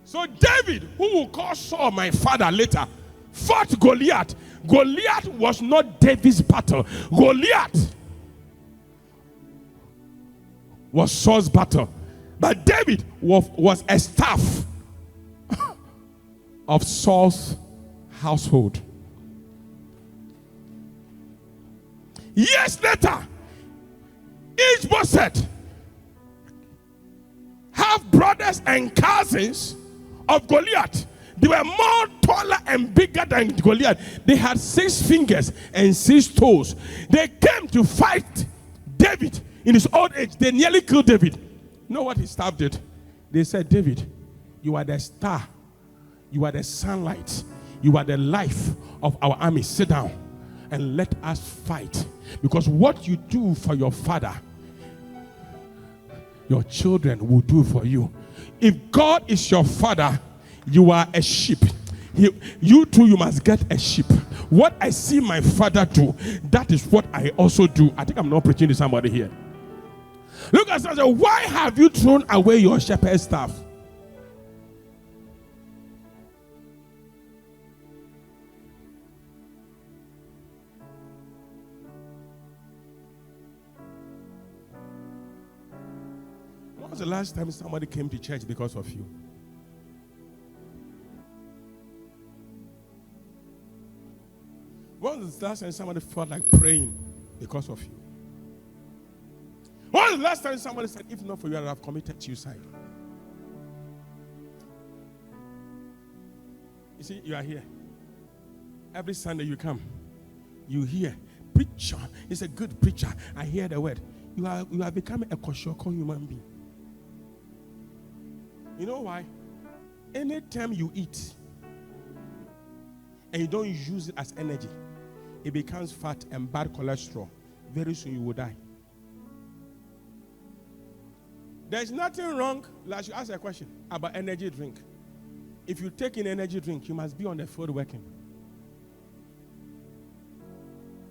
So David, who will call Saul my father later, fought Goliath. Goliath was not David's battle. Goliath was Saul's battle. But David was a staff of Saul's household. Years later, Ishbosheth, half brothers and cousins of Goliath, they were more taller and bigger than Goliath. They had 6 fingers and 6 toes. They came to fight David in his old age. They nearly killed David. You know what his staff did? They said, David, you are the star. You are the sunlight. You are the life of our army. Sit down and let us fight. Because what you do for your father, your children will do for you. If God is your father, you are a sheep. You too, you must get a sheep. What I see my father do, that is what I also do. I think I'm not preaching to somebody here. Look at someone, why have you thrown away your shepherd staff? When was the last time somebody came to church because of you? When was the last time somebody felt like praying because of you? When was the last time somebody said, if not for you, I would have committed suicide? You see, you are here. Every Sunday you come. You hear. Preacher is a good preacher. I hear the word. You have become a koshoko human being. You know why? Anytime you eat and you don't use it as energy, it becomes fat and bad cholesterol. Very soon you will die. There's nothing wrong. Like you ask a question about energy drink. If you take an energy drink, you must be on the field working.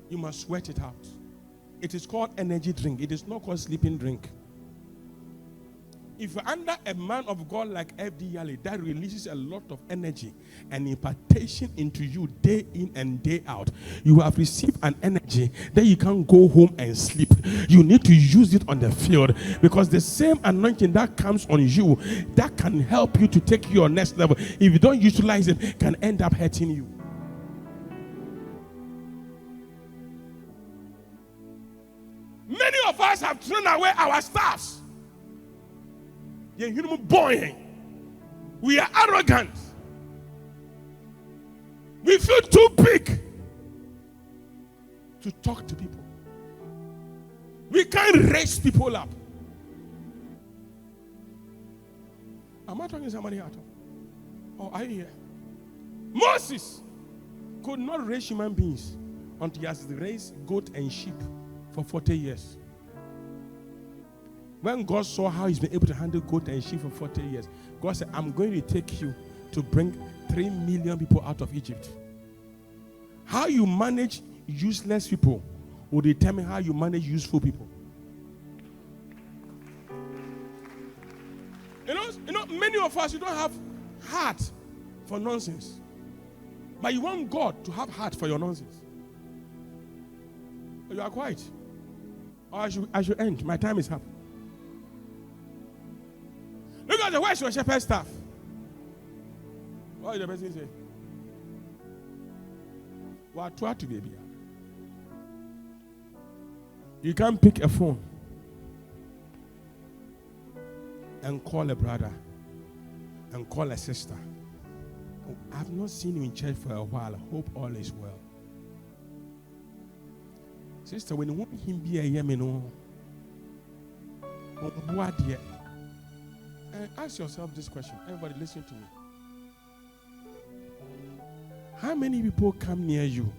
You must sweat it out. It is called energy drink. It is not called sleeping drink. If you're under a man of God like Yalley, that releases a lot of energy and impartation into you day in and day out. You have received an energy that you can't go home and sleep. You need to use it on the field, because the same anointing that comes on you, that can help you to take your next level. If you don't utilize it, can end up hurting you. Many of us have thrown away our staffs. We are arrogant. We feel too big to talk to people. We can't raise people up. Am I talking to somebody at all? Oh, are you here? Moses could not raise human beings until he has raised goat and sheep for 40 years. When God saw how he's been able to handle goat and sheep for 40 years, God said, I'm going to take you to bring 3 million people out of Egypt. How you manage useless people will determine how you manage useful people. You know, many of us, you don't have heart for nonsense. But you want God to have heart for your nonsense. You are quiet. Or I should end. My time is up. Look at the where's your shepherd staff? What is the person say? What to baby? You can't pick a phone and call a brother and call a sister. Oh, I've not seen you in church for a while. I hope all is well. Sister, when you want him be a yemino, what dear? Ask yourself this question. Everybody listen to me. How many people come near you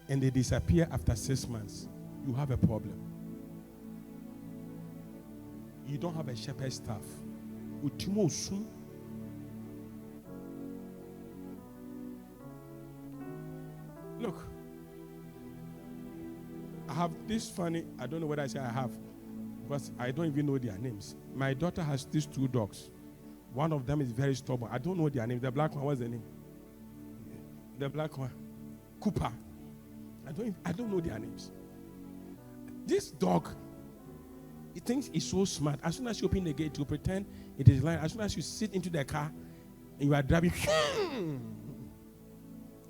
and they disappear after 6 months? You have a problem. You don't have a shepherd staff. Look, I have this funny, I don't know what I say I have, because I don't even know their names. My daughter has these 2 dogs. One of them is very stubborn. I don't know their name. The black one, what's the name? The black one, Cooper. I don't know their names. This dog, he thinks he's so smart. As soon as you open the gate, you pretend it is lying. As soon as you sit into the car and you are driving,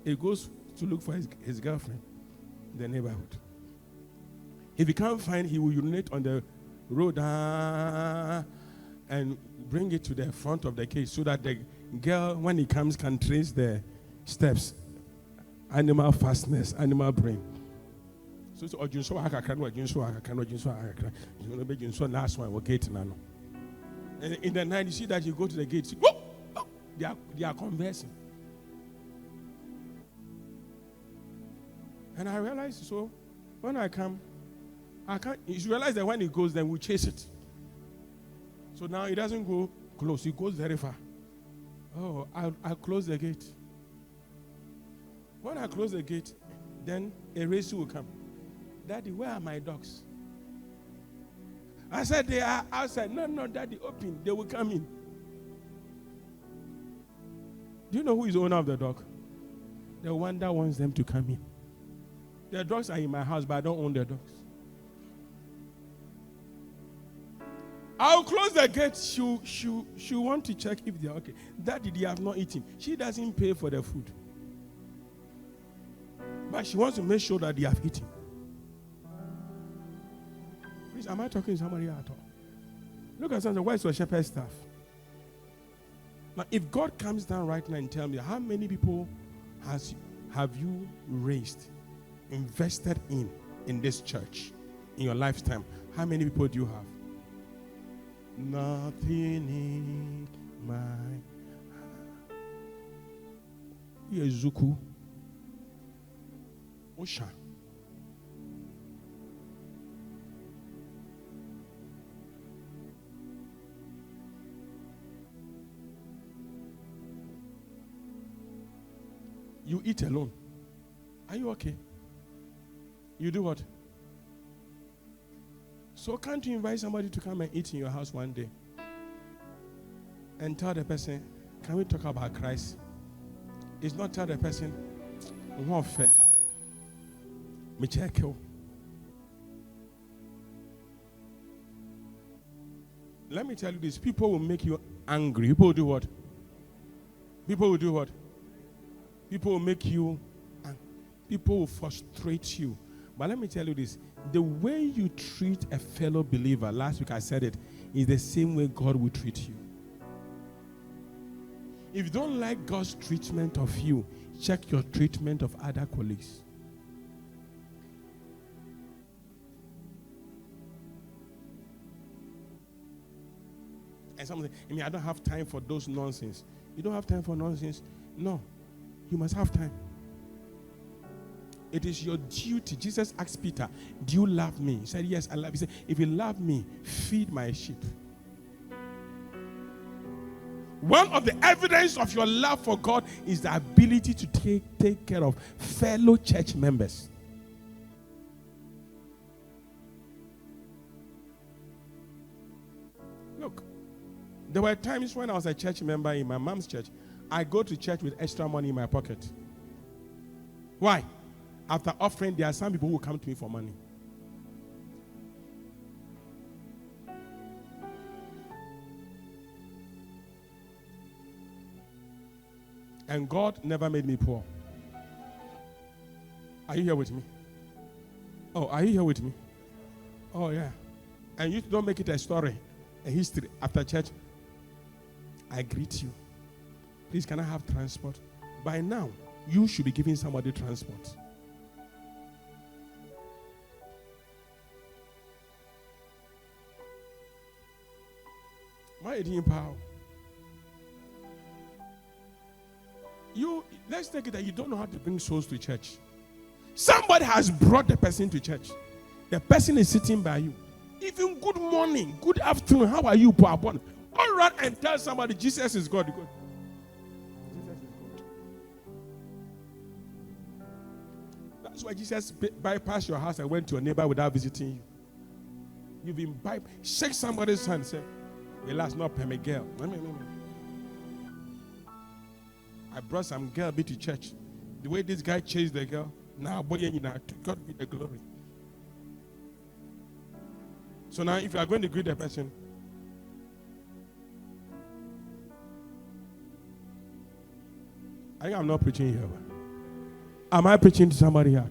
he goes to look for his girlfriend in the neighborhood. If he can't find, he will urinate on the road and bring it to the front of the cage so that the girl, when he comes, can trace the steps. Animal fastness, animal brain. So last one will gate nano. And in the night, you see that you go to the gate, see, whoop, whoop, they are conversing. And I realized, so when I come, I can't. You realize that when he goes, then we chase it. So now he doesn't go close; he goes very far. Oh, I'll close the gate. When I close the gate, then a rescue will come. Daddy, where are my dogs? I said they are outside. No, Daddy, open. They will come in. Do you know who is the owner of the dog? The one that wants them to come in. The dogs are in my house, but I don't own the dogs. I'll close the gate. She want to check if they are okay. Daddy, they have not eaten. She doesn't pay for the food. But she wants to make sure that they have eaten. Please, am I talking to somebody at all? Look at something. Where's your shepherd staff? Now, if God comes down right now and tell me, how many people have you raised, invested in this church in your lifetime? How many people do you have? Nothing in my Yezuku Osha. You eat alone. Are you okay? You do what? So can't you invite somebody to come and eat in your house one day? And tell the person, can we talk about Christ? It's not tell the person, one fair. Me check you. Let me tell you this. People will make you angry. People will do what? People will do what? People will make you angry. People will frustrate you. But let me tell you this. The way you treat a fellow believer, last week I said it, is the same way God will treat you. If you don't like God's treatment of you, check your treatment of other colleagues. And someone say, I mean, I don't have time for those nonsense. You don't have time for nonsense? No. You must have time. It is your duty. Jesus asked Peter, do you love me? He said, yes, I love you. He said, if you love me, feed my sheep. One of the evidence of your love for God is the ability to take care of fellow church members. Look, there were times when I was a church member in my mom's church, I go to church with extra money in my pocket. Why? After offering, there are some people who come to me for money. And God never made me poor. Are you here with me? Oh, are you here with me? Oh, yeah. And you don't make it a story, a history. After church, I greet you. Please, can I have transport? By now, you should be giving somebody transport. Why are you doing power? Let's take it that you don't know how to bring souls to church. Somebody has brought the person to church. The person is sitting by you. Even good morning, good afternoon, how are you? All right, and tell somebody Jesus is God. Jesus is God. That's why Jesus bypassed your house and went to your neighbor without visiting you. You've been shake somebody's hand and say, "Your last not pay me girl." I brought some girl to church. The way this guy chased the girl, now boy, to God be the glory. So now, if you are going to greet the person, I think I'm not preaching here. Am I preaching to somebody here?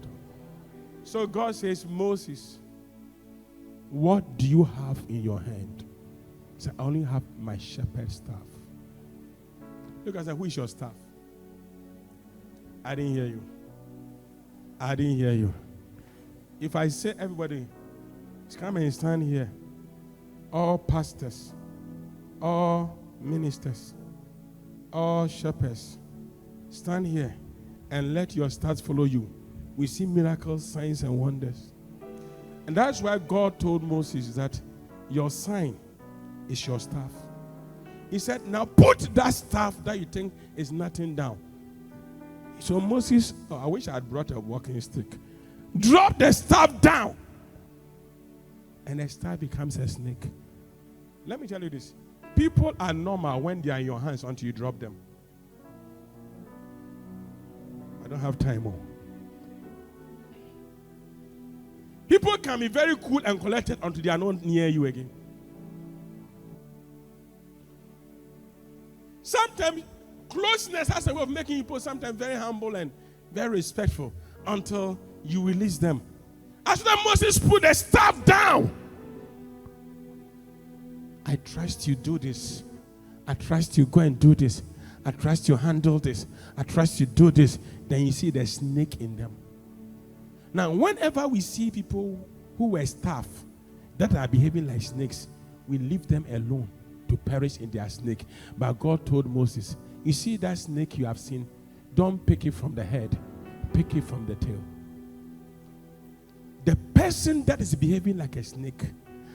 So God says, Moses, what do you have in your hand? He said, I only have my shepherd's staff. Look, I said, who is your staff? I didn't hear you. I didn't hear you. If I say everybody, come and stand here, all pastors, all ministers, all shepherds, stand here and let your stars follow you. We see miracles, signs, and wonders. And that's why God told Moses that your sign is your staff. He said, now put that staff that you think is nothing down. So Moses, I wish I had brought a walking stick. Drop the staff down. And the staff becomes a snake. Let me tell you this. People are normal when they are in your hands until you drop them. I don't have time more. People can be very cool and collected until they are not near you again. Sometimes closeness has a way of making people sometimes very humble and very respectful until you release them. After that, Moses put the staff down. I trust you do this. I trust you go and do this. I trust you handle this. I trust you do this. Then you see the snake in them. Now, whenever we see people who were staff that are behaving like snakes, we leave them alone to perish in their snake. But God told Moses, you see that snake you have seen, don't pick it from the head, pick it from the tail. The person that is behaving like a snake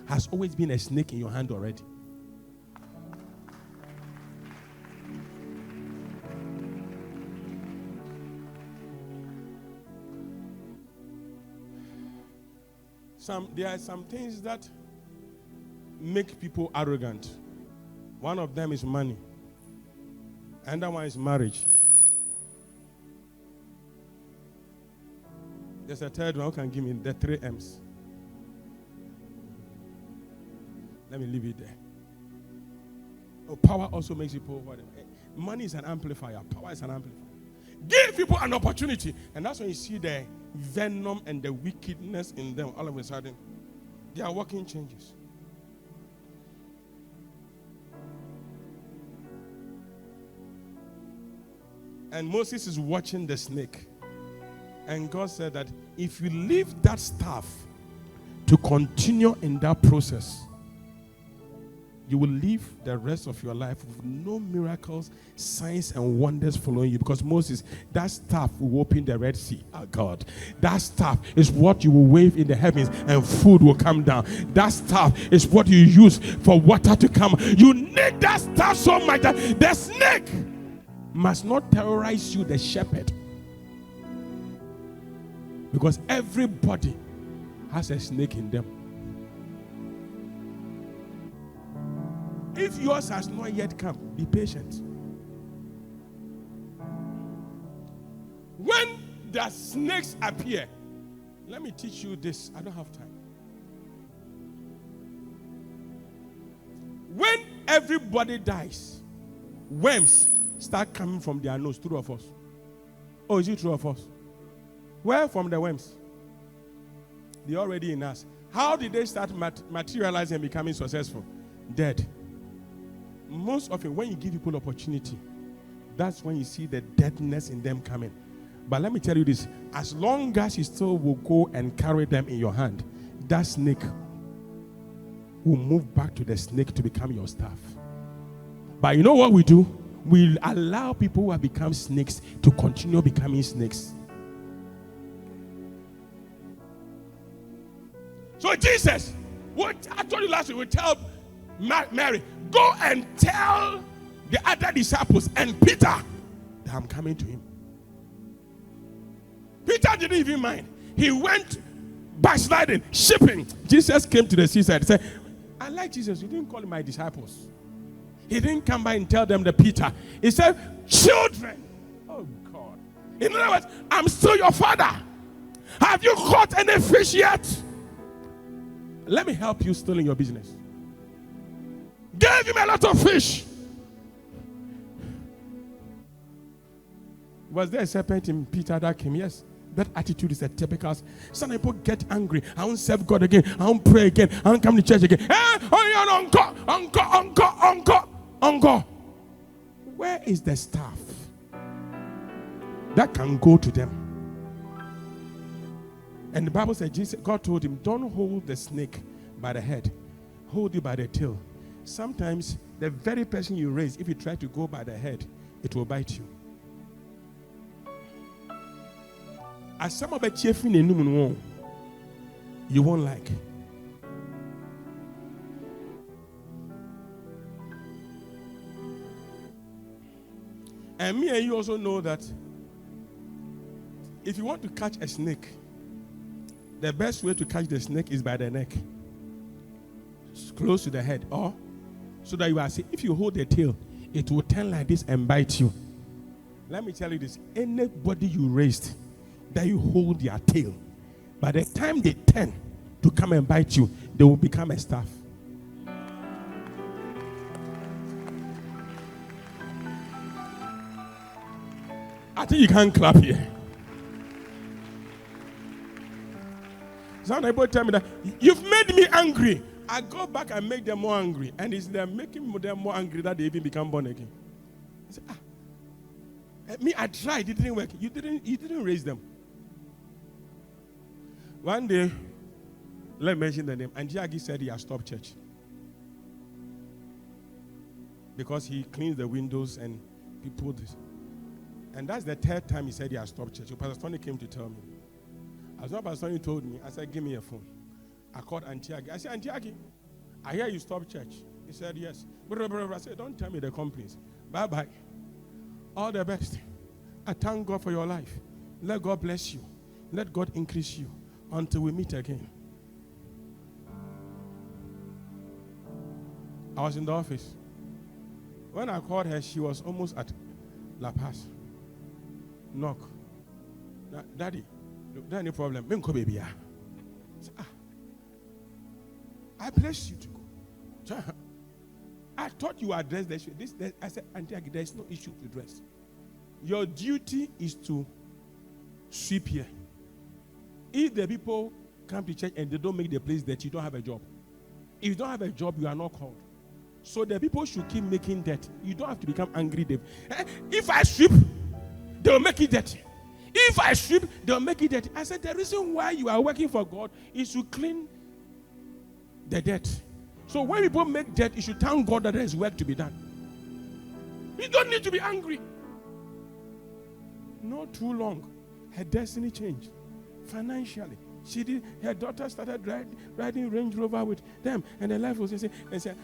has always been a snake in your hand already. There are some things that make people arrogant. One of them is money. Another one is marriage. There's a third one who can give me the 3 M's. Let me leave it there. Oh, power also makes people whatever. Money is an amplifier. Power is an amplifier. Give people an opportunity. And that's when you see the venom and the wickedness in them. All of a sudden, they are working changes. And Moses is watching the snake. And God said that if you leave that staff to continue in that process, you will live the rest of your life with no miracles, signs, and wonders following you. Because Moses, that staff will open the Red Sea. Oh God. That staff is what you will wave in the heavens and food will come down. That staff is what you use for water to come. You need that staff so much that the snake must not terrorize you, the shepherd. Because everybody has a snake in them. If yours has not yet come, be patient. When the snakes appear, let me teach you this. I don't have time. When everybody dies, worms start coming from their nose. True of us? Oh, is it true of us? Where from the worms? They're already in us. How did they start materializing and becoming successful? Dead. Most often, when you give people opportunity, that's when you see the deadness in them coming. But let me tell you this, as long as you still will go and carry them in your hand, that snake will move back to the snake to become your staff. But you know what we do? We allow people who have become snakes to continue becoming snakes. So Jesus, what I told you last week, we tell Mary, go and tell the other disciples and Peter that I'm coming to him. Peter didn't even mind. He went backsliding, shipping. Jesus came to the seaside and said, I like Jesus. You didn't call him my disciples. He didn't come by and tell them the Peter. He said, children. Oh God. In other words, I'm still your father. Have you caught any fish yet? Let me help you still in your business. Gave him a lot of fish. Was there a serpent in Peter that came? Yes. That attitude is a typical. Some people get angry. I won't serve God again. I won't pray again. I won't come to church again. Uncle. Where is the staff that can go to them? And the Bible said, God told him, don't hold the snake by the head. Hold it by the tail. Sometimes the very person you raise, if you try to go by the head, it will bite you. As some of the you won't like. And me and you also know that if you want to catch a snake, the best way to catch the snake is by the neck. It's close to the head. Or so that you are saying, if you hold the tail, it will turn like this and bite you. Let me tell you this. Anybody you raised, that you hold their tail, by the time they turn to come and bite you, they will become a staff. I think you can't clap here. Some people tell me that you've made me angry. I go back and make them more angry, and it's them making them more angry that they even become born again. I say, me, I tried, it didn't work. You didn't raise them. One day, let me mention the name. And Jagi said he has stopped church because he cleans the windows and people this. And that's the third time he said he has stopped church. So Pastor Tony came to tell me. As well, Pastor Tony told me, I said, give me a phone. I called Auntie Aggie. I said, Auntie Aggie, I hear you stopped church. He said, yes. I said, don't tell me the complaints. Bye-bye. All the best. I thank God for your life. Let God bless you. Let God increase you until we meet again. I was in the office. When I called her, she was almost at La Paz. Knock. Daddy, there any problem? Baby. I bless you to go. I thought you addressed this. I said, Auntie, there is no issue to address. Your duty is to sweep here. If the people come to church and they don't make the place that you don't have a job. If you don't have a job, you are not called. So the people should keep making that. You don't have to become angry. If I sweep, they'll make it dirty. If I sweep, they'll make it dirty. I said, the reason why you are working for God is to clean the dirt. So when people make debt, you should thank God that there is work to be done. You don't need to be angry. Not too long, her destiny changed financially. Her daughter started riding Range Rover with them, and her life was insane. And said,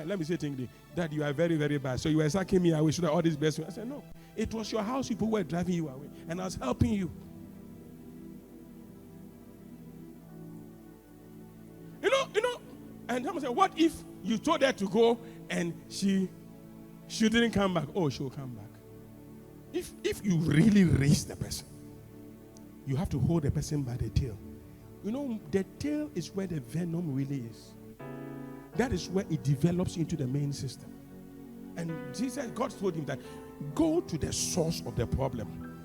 let me say thing, that you are very, very bad. So you were sacking me away so that all this blessing. I said, no. It was your house people were driving you away, and I was helping you. You know, and someone said, what if you told her to go and she didn't come back? Oh, she'll come back. If you really raise the person, you have to hold the person by the tail. You know, the tail is where the venom really is. That is where it develops into the main system. And God told him that, go to the source of the problem.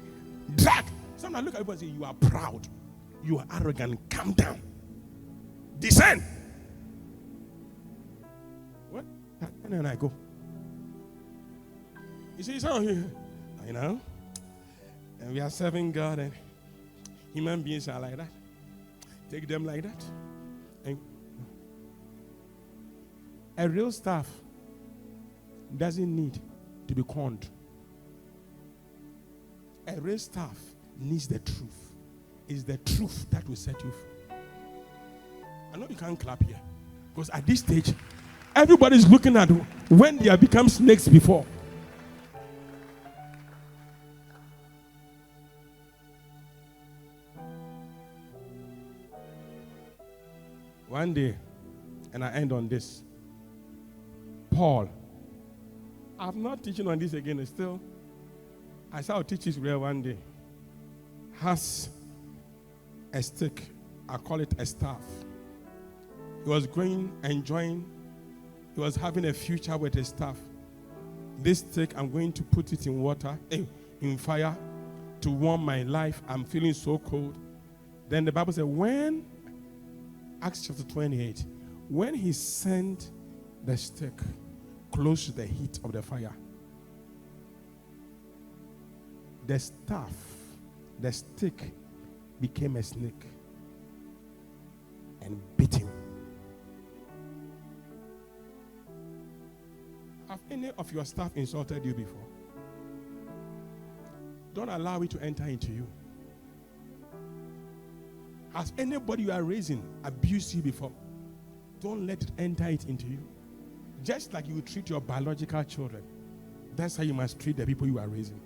Drag. Sometimes look at everybody and say, you are proud. You are arrogant. Calm down. Descend. What? And then I go. You see, some of you, you know, and we are serving God, and human beings are like that. Take them like that. And a real staff doesn't need to be conned. A real staff needs the truth. It's the truth that will set you free. I know you can't clap here, because at this stage, everybody's looking at when they have become snakes before. One day, and I end on this. Paul, I'm not teaching on this again. Still, I shall teach this real one day. Has a stick. I call it a staff. He was enjoying. He was having a future with his staff. This stick, I'm going to put it in water, in fire, to warm my life. I'm feeling so cold. Then the Bible said, Acts chapter 28, when he sent the stick close to the heat of the fire, the staff, the stick, became a snake and bit him. Have any of your staff insulted you before? Don't allow it to enter into you. Has anybody you are raising abused you before? Don't let it enter it into you. Just like you treat your biological children, that's how you must treat the people you are raising.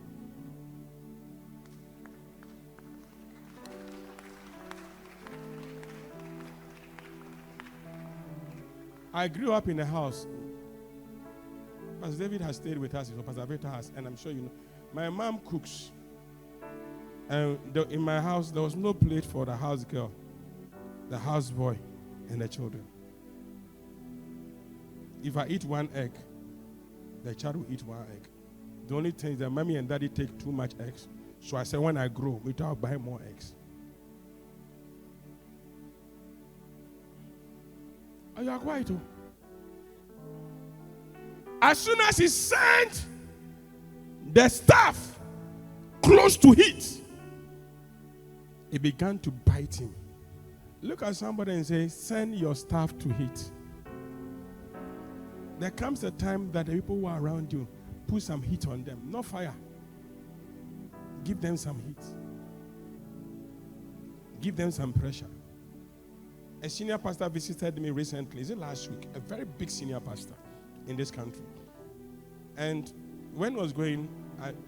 I grew up in a house. Pastor David has stayed with us, Pastor Victor has, and I'm sure you know. My mom cooks. And in my house, there was no plate for the house girl, the house boy, and the children. If I eat one egg, the child will eat one egg. The only thing is that mommy and daddy take too much eggs. So I said, when I grow, I'll buy more eggs. Are you quiet? As soon as he sent the staff close to heat, it began to bite him. Look at somebody and say, send your staff to heat. There comes a time that the people who are around you, put some heat on them. Not fire. Give them some heat. Give them some pressure. A senior pastor visited me recently. Is it last week? A very big senior pastor in this country. And when I was going,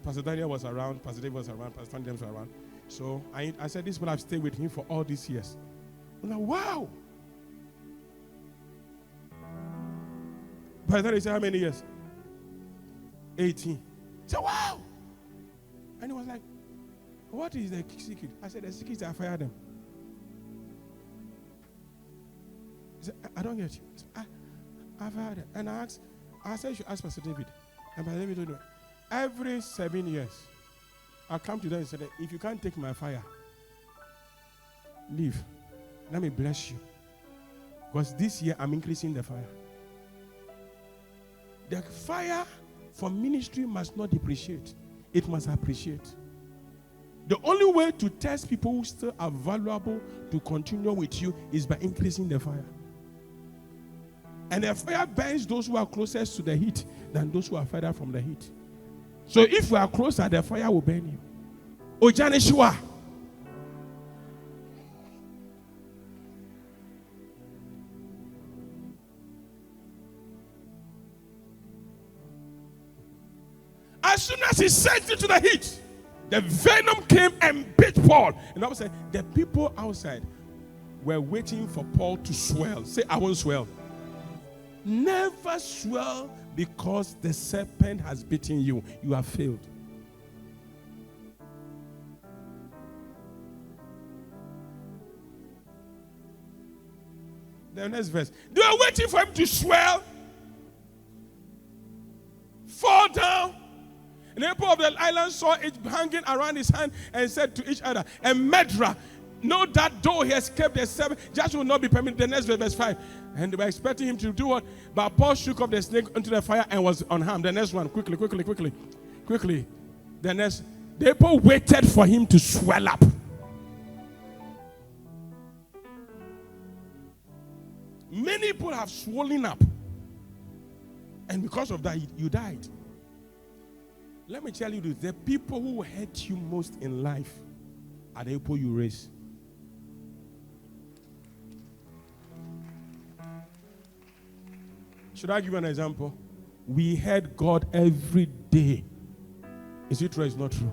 Pastor Daniel was around, Pastor David was around, Pastor James was around. So I said, these people have stayed with him for all these years. I'm like, wow. By the time he said, how many years? 18. He said, wow. And he was like, what is the secret? I said, the secret is I fired them. He said, I don't get you. I fired them. And I said, you should ask Pastor David. And Pastor David told me, every 7 years, I come to them and say, if you can't take my fire, leave. Let me bless you. Because this year I'm increasing the fire. The fire for ministry must not depreciate. It must appreciate. The only way to test people who still are valuable to continue with you is by increasing the fire. And the fire burns those who are closest to the heat than those who are further from the heat. So if you are closer, the fire will burn you. Ojane Shua. As soon as he sent it to the heat, the venom came and bit Paul. And I was saying, the people outside were waiting for Paul to swell. Say, I won't swell. Never swell because the serpent has bitten you. You have failed. The next verse. They were waiting for him to swell, fall down. And the people of the island saw it hanging around his hand and said to each other, a murderer, know that though he escaped the serpent, just will not be permitted. The next verse 5. And they were expecting him to do what? But Paul shook off the snake into the fire and was unharmed. The next one, quickly. The next, the people waited for him to swell up. Many people have swollen up. And because of that, you died. Let me tell you this. The people who hurt you most in life are the people you raise. Should I give you an example? We heard God every day. Is it true or is it not true?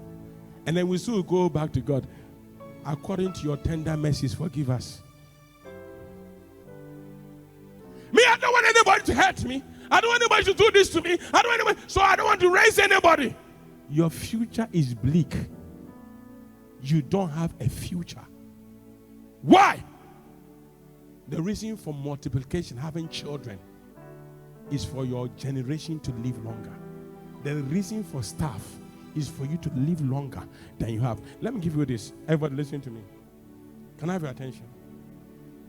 And then we still go back to God. According to your tender mercies, forgive us. Me, I don't want anybody to hurt me. I don't want anybody to do this to me. So I don't want to raise anybody. Your future is bleak. You don't have a future. Why? The reason for multiplication, having children, is for your generation to live longer. The reason for staff is for you to live longer than you have. Let me give you this. Everybody listen to me. Can I have your attention?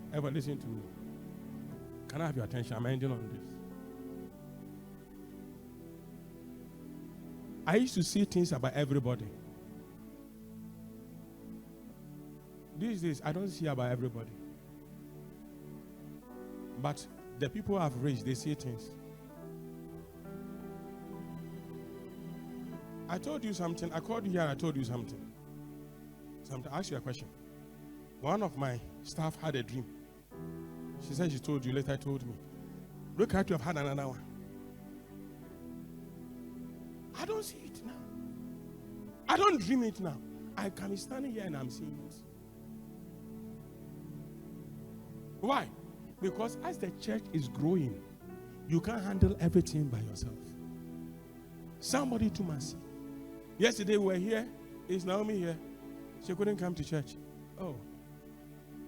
Everybody listen to me. Can I have your attention? I'm ending on this. I used to see things about everybody. These days, I don't see about everybody. But the people I've raised, they see things. I told you something. I called you here and I told you something. I asked you a question. One of my staff had a dream. She said she told you, later told me. Look at you have had another one. I don't see it now. I don't dream it now. I can be standing here and I'm seeing it. Why? Because as the church is growing, you can't handle everything by yourself. Somebody to mercy. Yesterday we were here. Is Naomi here? She couldn't come to church. Oh,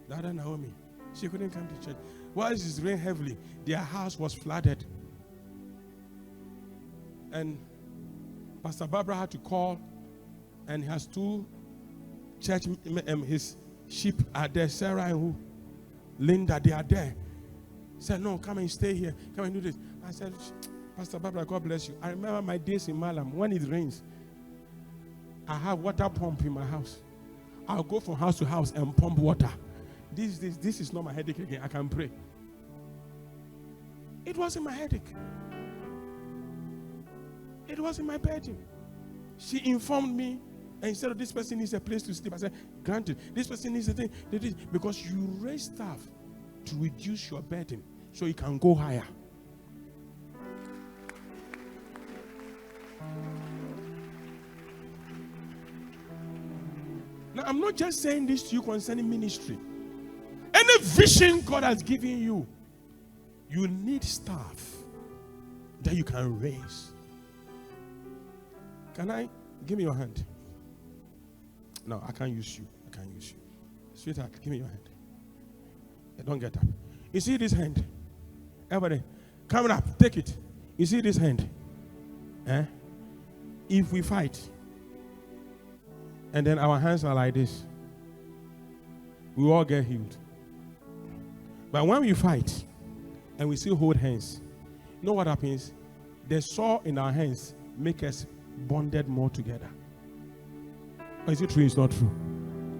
the other Naomi. She couldn't come to church. While it rained heavily, their house was flooded. And Pastor Barbara had to call, and he has two church, his sheep are there, Sarah and who? Linda, they are there. He said, no, come and stay here. Come and do this. I said, Pastor Barbara, God bless you. I remember my days in Malam. When it rains, I have water pump in my house. I'll go from house to house and pump water. This is not my headache again. I can pray. It wasn't my headache. It wasn't my burden. She informed me, and instead of this person needs a place to sleep, I said, granted, this person needs a thing. Because you raise staff to reduce your burden so you can go higher. Now, I'm not just saying this to you concerning ministry. Any vision God has given you, you need staff that you can raise. Can I? Give me your hand. No, I can't use you. I can't use you. Sweetheart, give me your hand. Don't get up. You see this hand? Everybody, come up. Take it. You see this hand? If we fight, and then our hands are like this, we all get healed. But when we fight, and we still hold hands, you know what happens? The saw in our hands make us bonded more together. Or is it true? It's not true.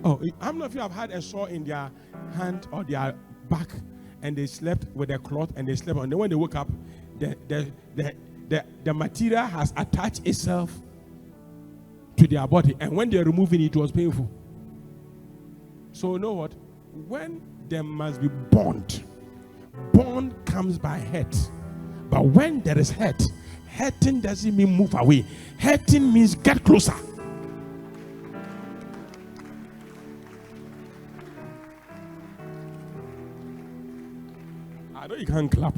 Oh, how many of you have had a saw in their hand or their back, and they slept with a cloth and they slept on. And then when they woke up, the material has attached itself to their body. And when they're removing it, it was painful. So you know what? When there must be bond comes by hurt. But when there is hurt, hurting doesn't mean move away. Hurting means get closer. I know you can't clap.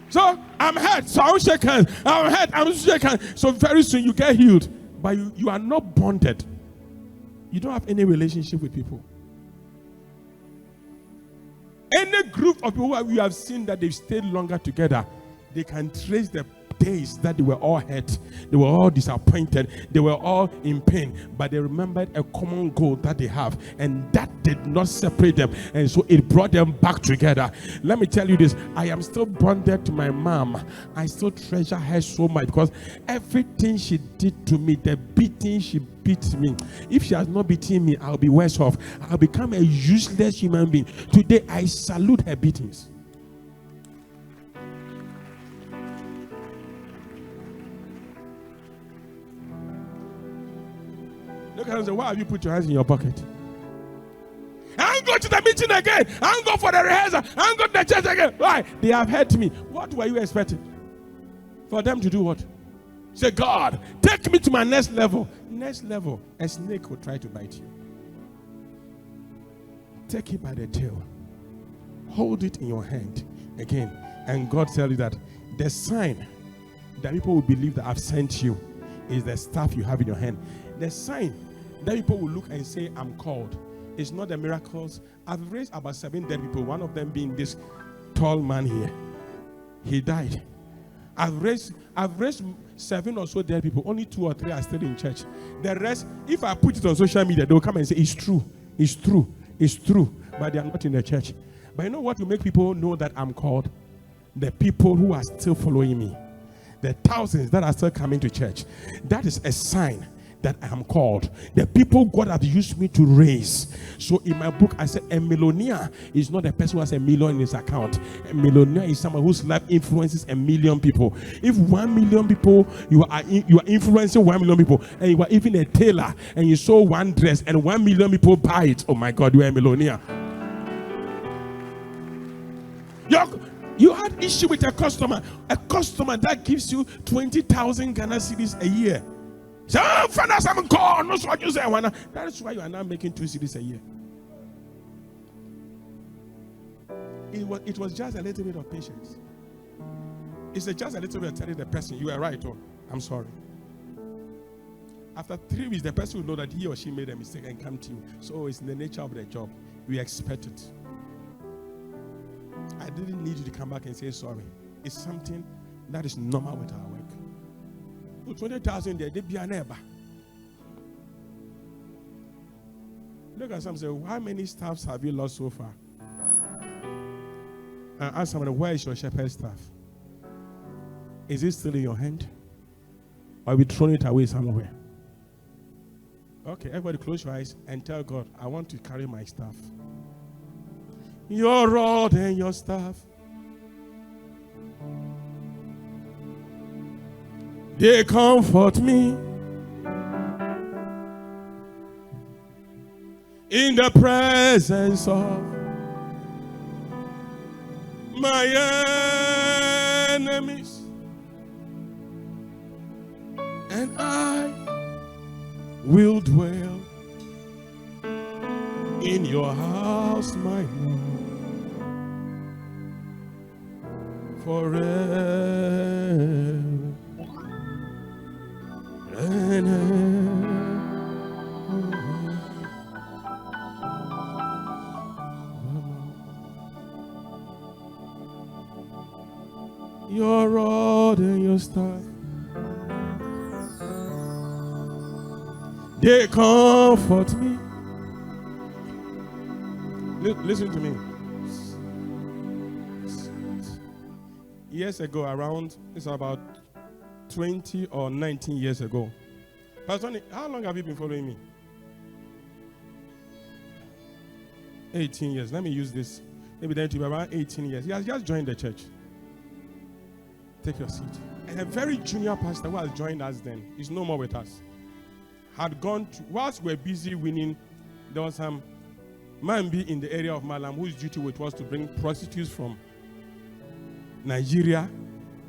So I'm hurt, so I'll shake hands. I'm hurt, I'm shaking hands. So very soon you get healed. But you are not bonded. You don't have any relationship with people. Any group of people who you have seen that they've stayed longer together, they can trace the days that they were all hurt, they were all disappointed, they were all in pain, but they remembered a common goal that they have, and that did not separate them, and so it brought them back together. Let me tell you this, I am still bonded to my mom. I still treasure her so much because everything she did to me, the beating she beat me, if she has not beaten me, I'll be worse off. I'll become a useless human being. Today I salute her beatings. Look at her and say, why have you put your hands in your pocket? I don't go to the meeting again. I don't go for the rehearsal. I don't go to the church again. Why? They have hurt me. What were you expecting? For them to do what? Say, God, take me to my next level. Next level, a snake will try to bite you. Take it by the tail. Hold it in your hand again. And God tells you that the sign that people will believe that I've sent you is the staff you have in your hand. The sign that people will look and say, I'm called. It's not the miracles. I've raised about 7 dead people, one of them being this tall man here. He died. I've raised 7 or so dead people. Only 2 or 3 are still in church. The rest, if I put it on social media, they'll come and say, it's true. It's true. It's true. But they are not in the church. But you know what will make people know that I'm called? The people who are still following me. The thousands that are still coming to church. That is a sign that I am called. The people God has used me to raise. So in my book, I said a millionaire is not a person who has $1 million in his account. A millionaire is someone whose life influences 1 million people. If 1 million people, you are influencing 1 million people, and you are even a tailor, and you sew one dress, and 1 million people buy it. Oh my God, you are a millionaire. You had issue with a customer that gives you 20,000 Ghana cedis a year. So, that is why you are now making 2 cedis a year. It was just a little bit of patience. It's just a little bit of telling the person, you are right, or I'm sorry. After 3 weeks, the person will know that he or she made a mistake and come to you. So it's in the nature of the job. We expect it. I didn't need you to come back and say sorry. It's something that is normal with our work. 20,000 there, they be a neighbor. Look at some say, how many staffs have you lost so far? And ask somebody, where is your shepherd staff? Is it still in your hand? Or have you thrown it away somewhere? Okay, everybody close your eyes and tell God, I want to carry my staff. Your rod and your staff, they comfort me in the presence of my enemies, and I will dwell in your house, my Lord, forever and ever. Your rod and your staff, they comfort me. Listen to me. Years ago, it's about 20 or 19 years ago. Pastor, how long have you been following me? 18 years. Let me use this. Maybe then to be around 18 years. He has just joined the church. Take your seat. And a very junior pastor who has joined us then, is no more with us, had gone to, whilst we were busy winning, there was some man be in the area of Malam whose duty it was to bring prostitutes from Nigeria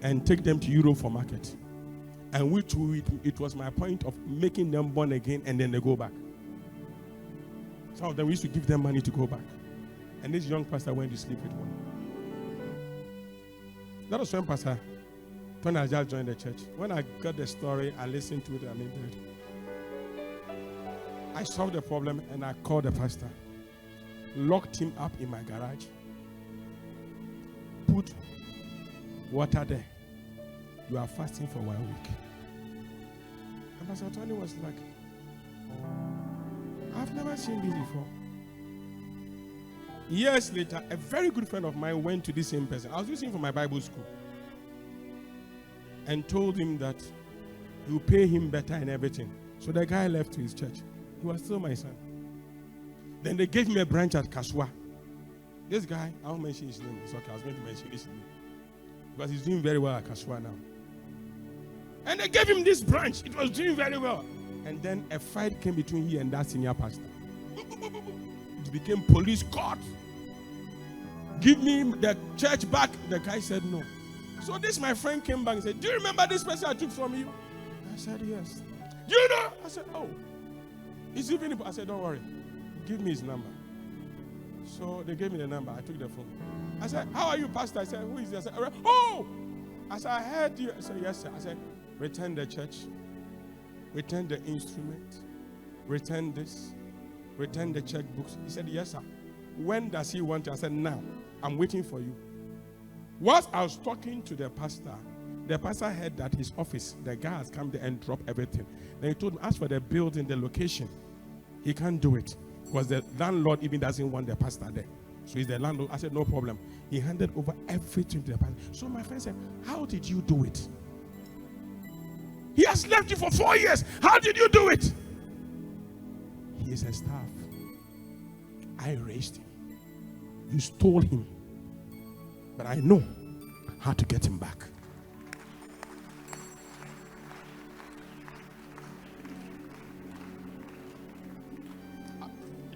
and take them to Europe for market. And it was my point of making them born again and then they go back. Some of them, we used to give them money to go back. And this young pastor went to sleep with one. That was when Pastor Tony had just joined the church. When I got the story, I listened to it and into it. I solved the problem and I called the pastor. Locked him up in my garage. Put water there. You are fasting for 1 week. And Pastor Tony was like, I've never seen this before. Years later, a very good friend of mine went to this same person. I was using for my Bible school. And told him that you pay him better and everything. So the guy left to his church. He was still my son. Then they gave me a branch at Kaswa. This guy, I won't mention his name. It's okay, I was going to mention his name. Because he's doing very well at Kaswa now. And they gave him this branch. It was doing very well. And then a fight came between he and that senior pastor. It became police court. Give me the church back. The guy said no. So this my friend came back and said, do you remember this person I took from you? I said, yes. You know? I said, oh. He's even, I said, don't worry. Give me his number. So they gave me the number. I took the phone. I said, how are you, pastor? I said, who is this? I said, oh! I said, I heard you. I said, yes, sir. I said, return the church. Return the instrument. Return this. Return the checkbooks. He said, yes, sir. When does he want it? I said, now. I'm waiting for you. Whilst I was talking to the pastor heard that his office, the guy has come there and dropped everything. Then he told me, as for the building, the location, he can't do it. Because the landlord even doesn't want the pastor there. So he's the landlord. I said, no problem. He handed over everything to the pastor. So my friend said, how did you do it? He has left you for 4 years. How did you do it? He is a staff. I raised him. You stole him. But I know how to get him back.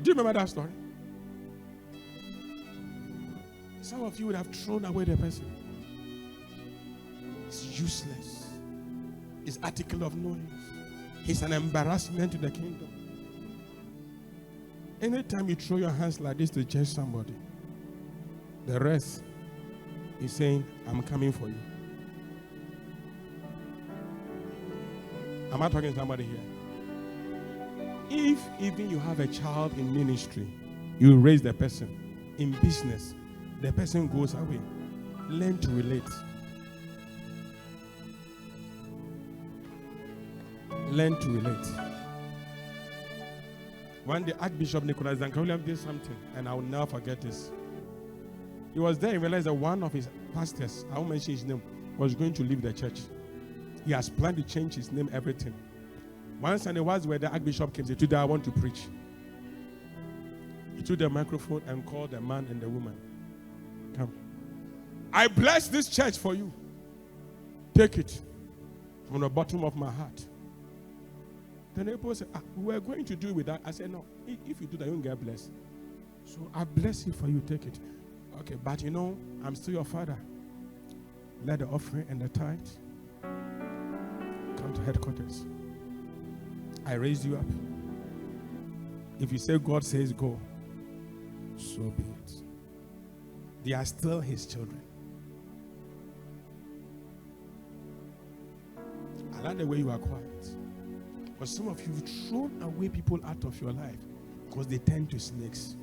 Do you remember that story? Some of you would have thrown away the person. It's useless. It's article of no use. It's an embarrassment to the kingdom. Anytime you throw your hands like this to judge somebody, the rest is saying, I'm coming for you. Am I talking to somebody here? If even you have a child in ministry, you raise the person. In business, the person goes away. Learn to relate. Learn to relate. One day, Archbishop Nicholas William did something, and I will never forget this. He was there and realized that one of his pastors, I won't mention his name, was going to leave the church. He has planned to change his name, everything. One Sunday was where the Archbishop came and said, today I want to preach. He took the microphone and called the man and the woman. Come. I bless this church for you. Take it from the bottom of my heart. Then the people said, we were going to do it with that. I said, no, if you do that, you won't get blessed. So I bless you for you, take it. Okay, but you know, I'm still your father. Let the offering and the tithe come to headquarters. I raised you up. If you say God says go, so be it. They are still his children. I like the way you are quiet. But some of you have thrown away people out of your life because they turn to snakes.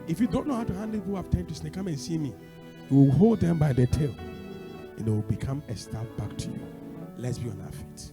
If you don't know how to handle people who have turned to snakes, come and see me. You will hold them by the tail and they will become a staff back to you. Let's be on our feet.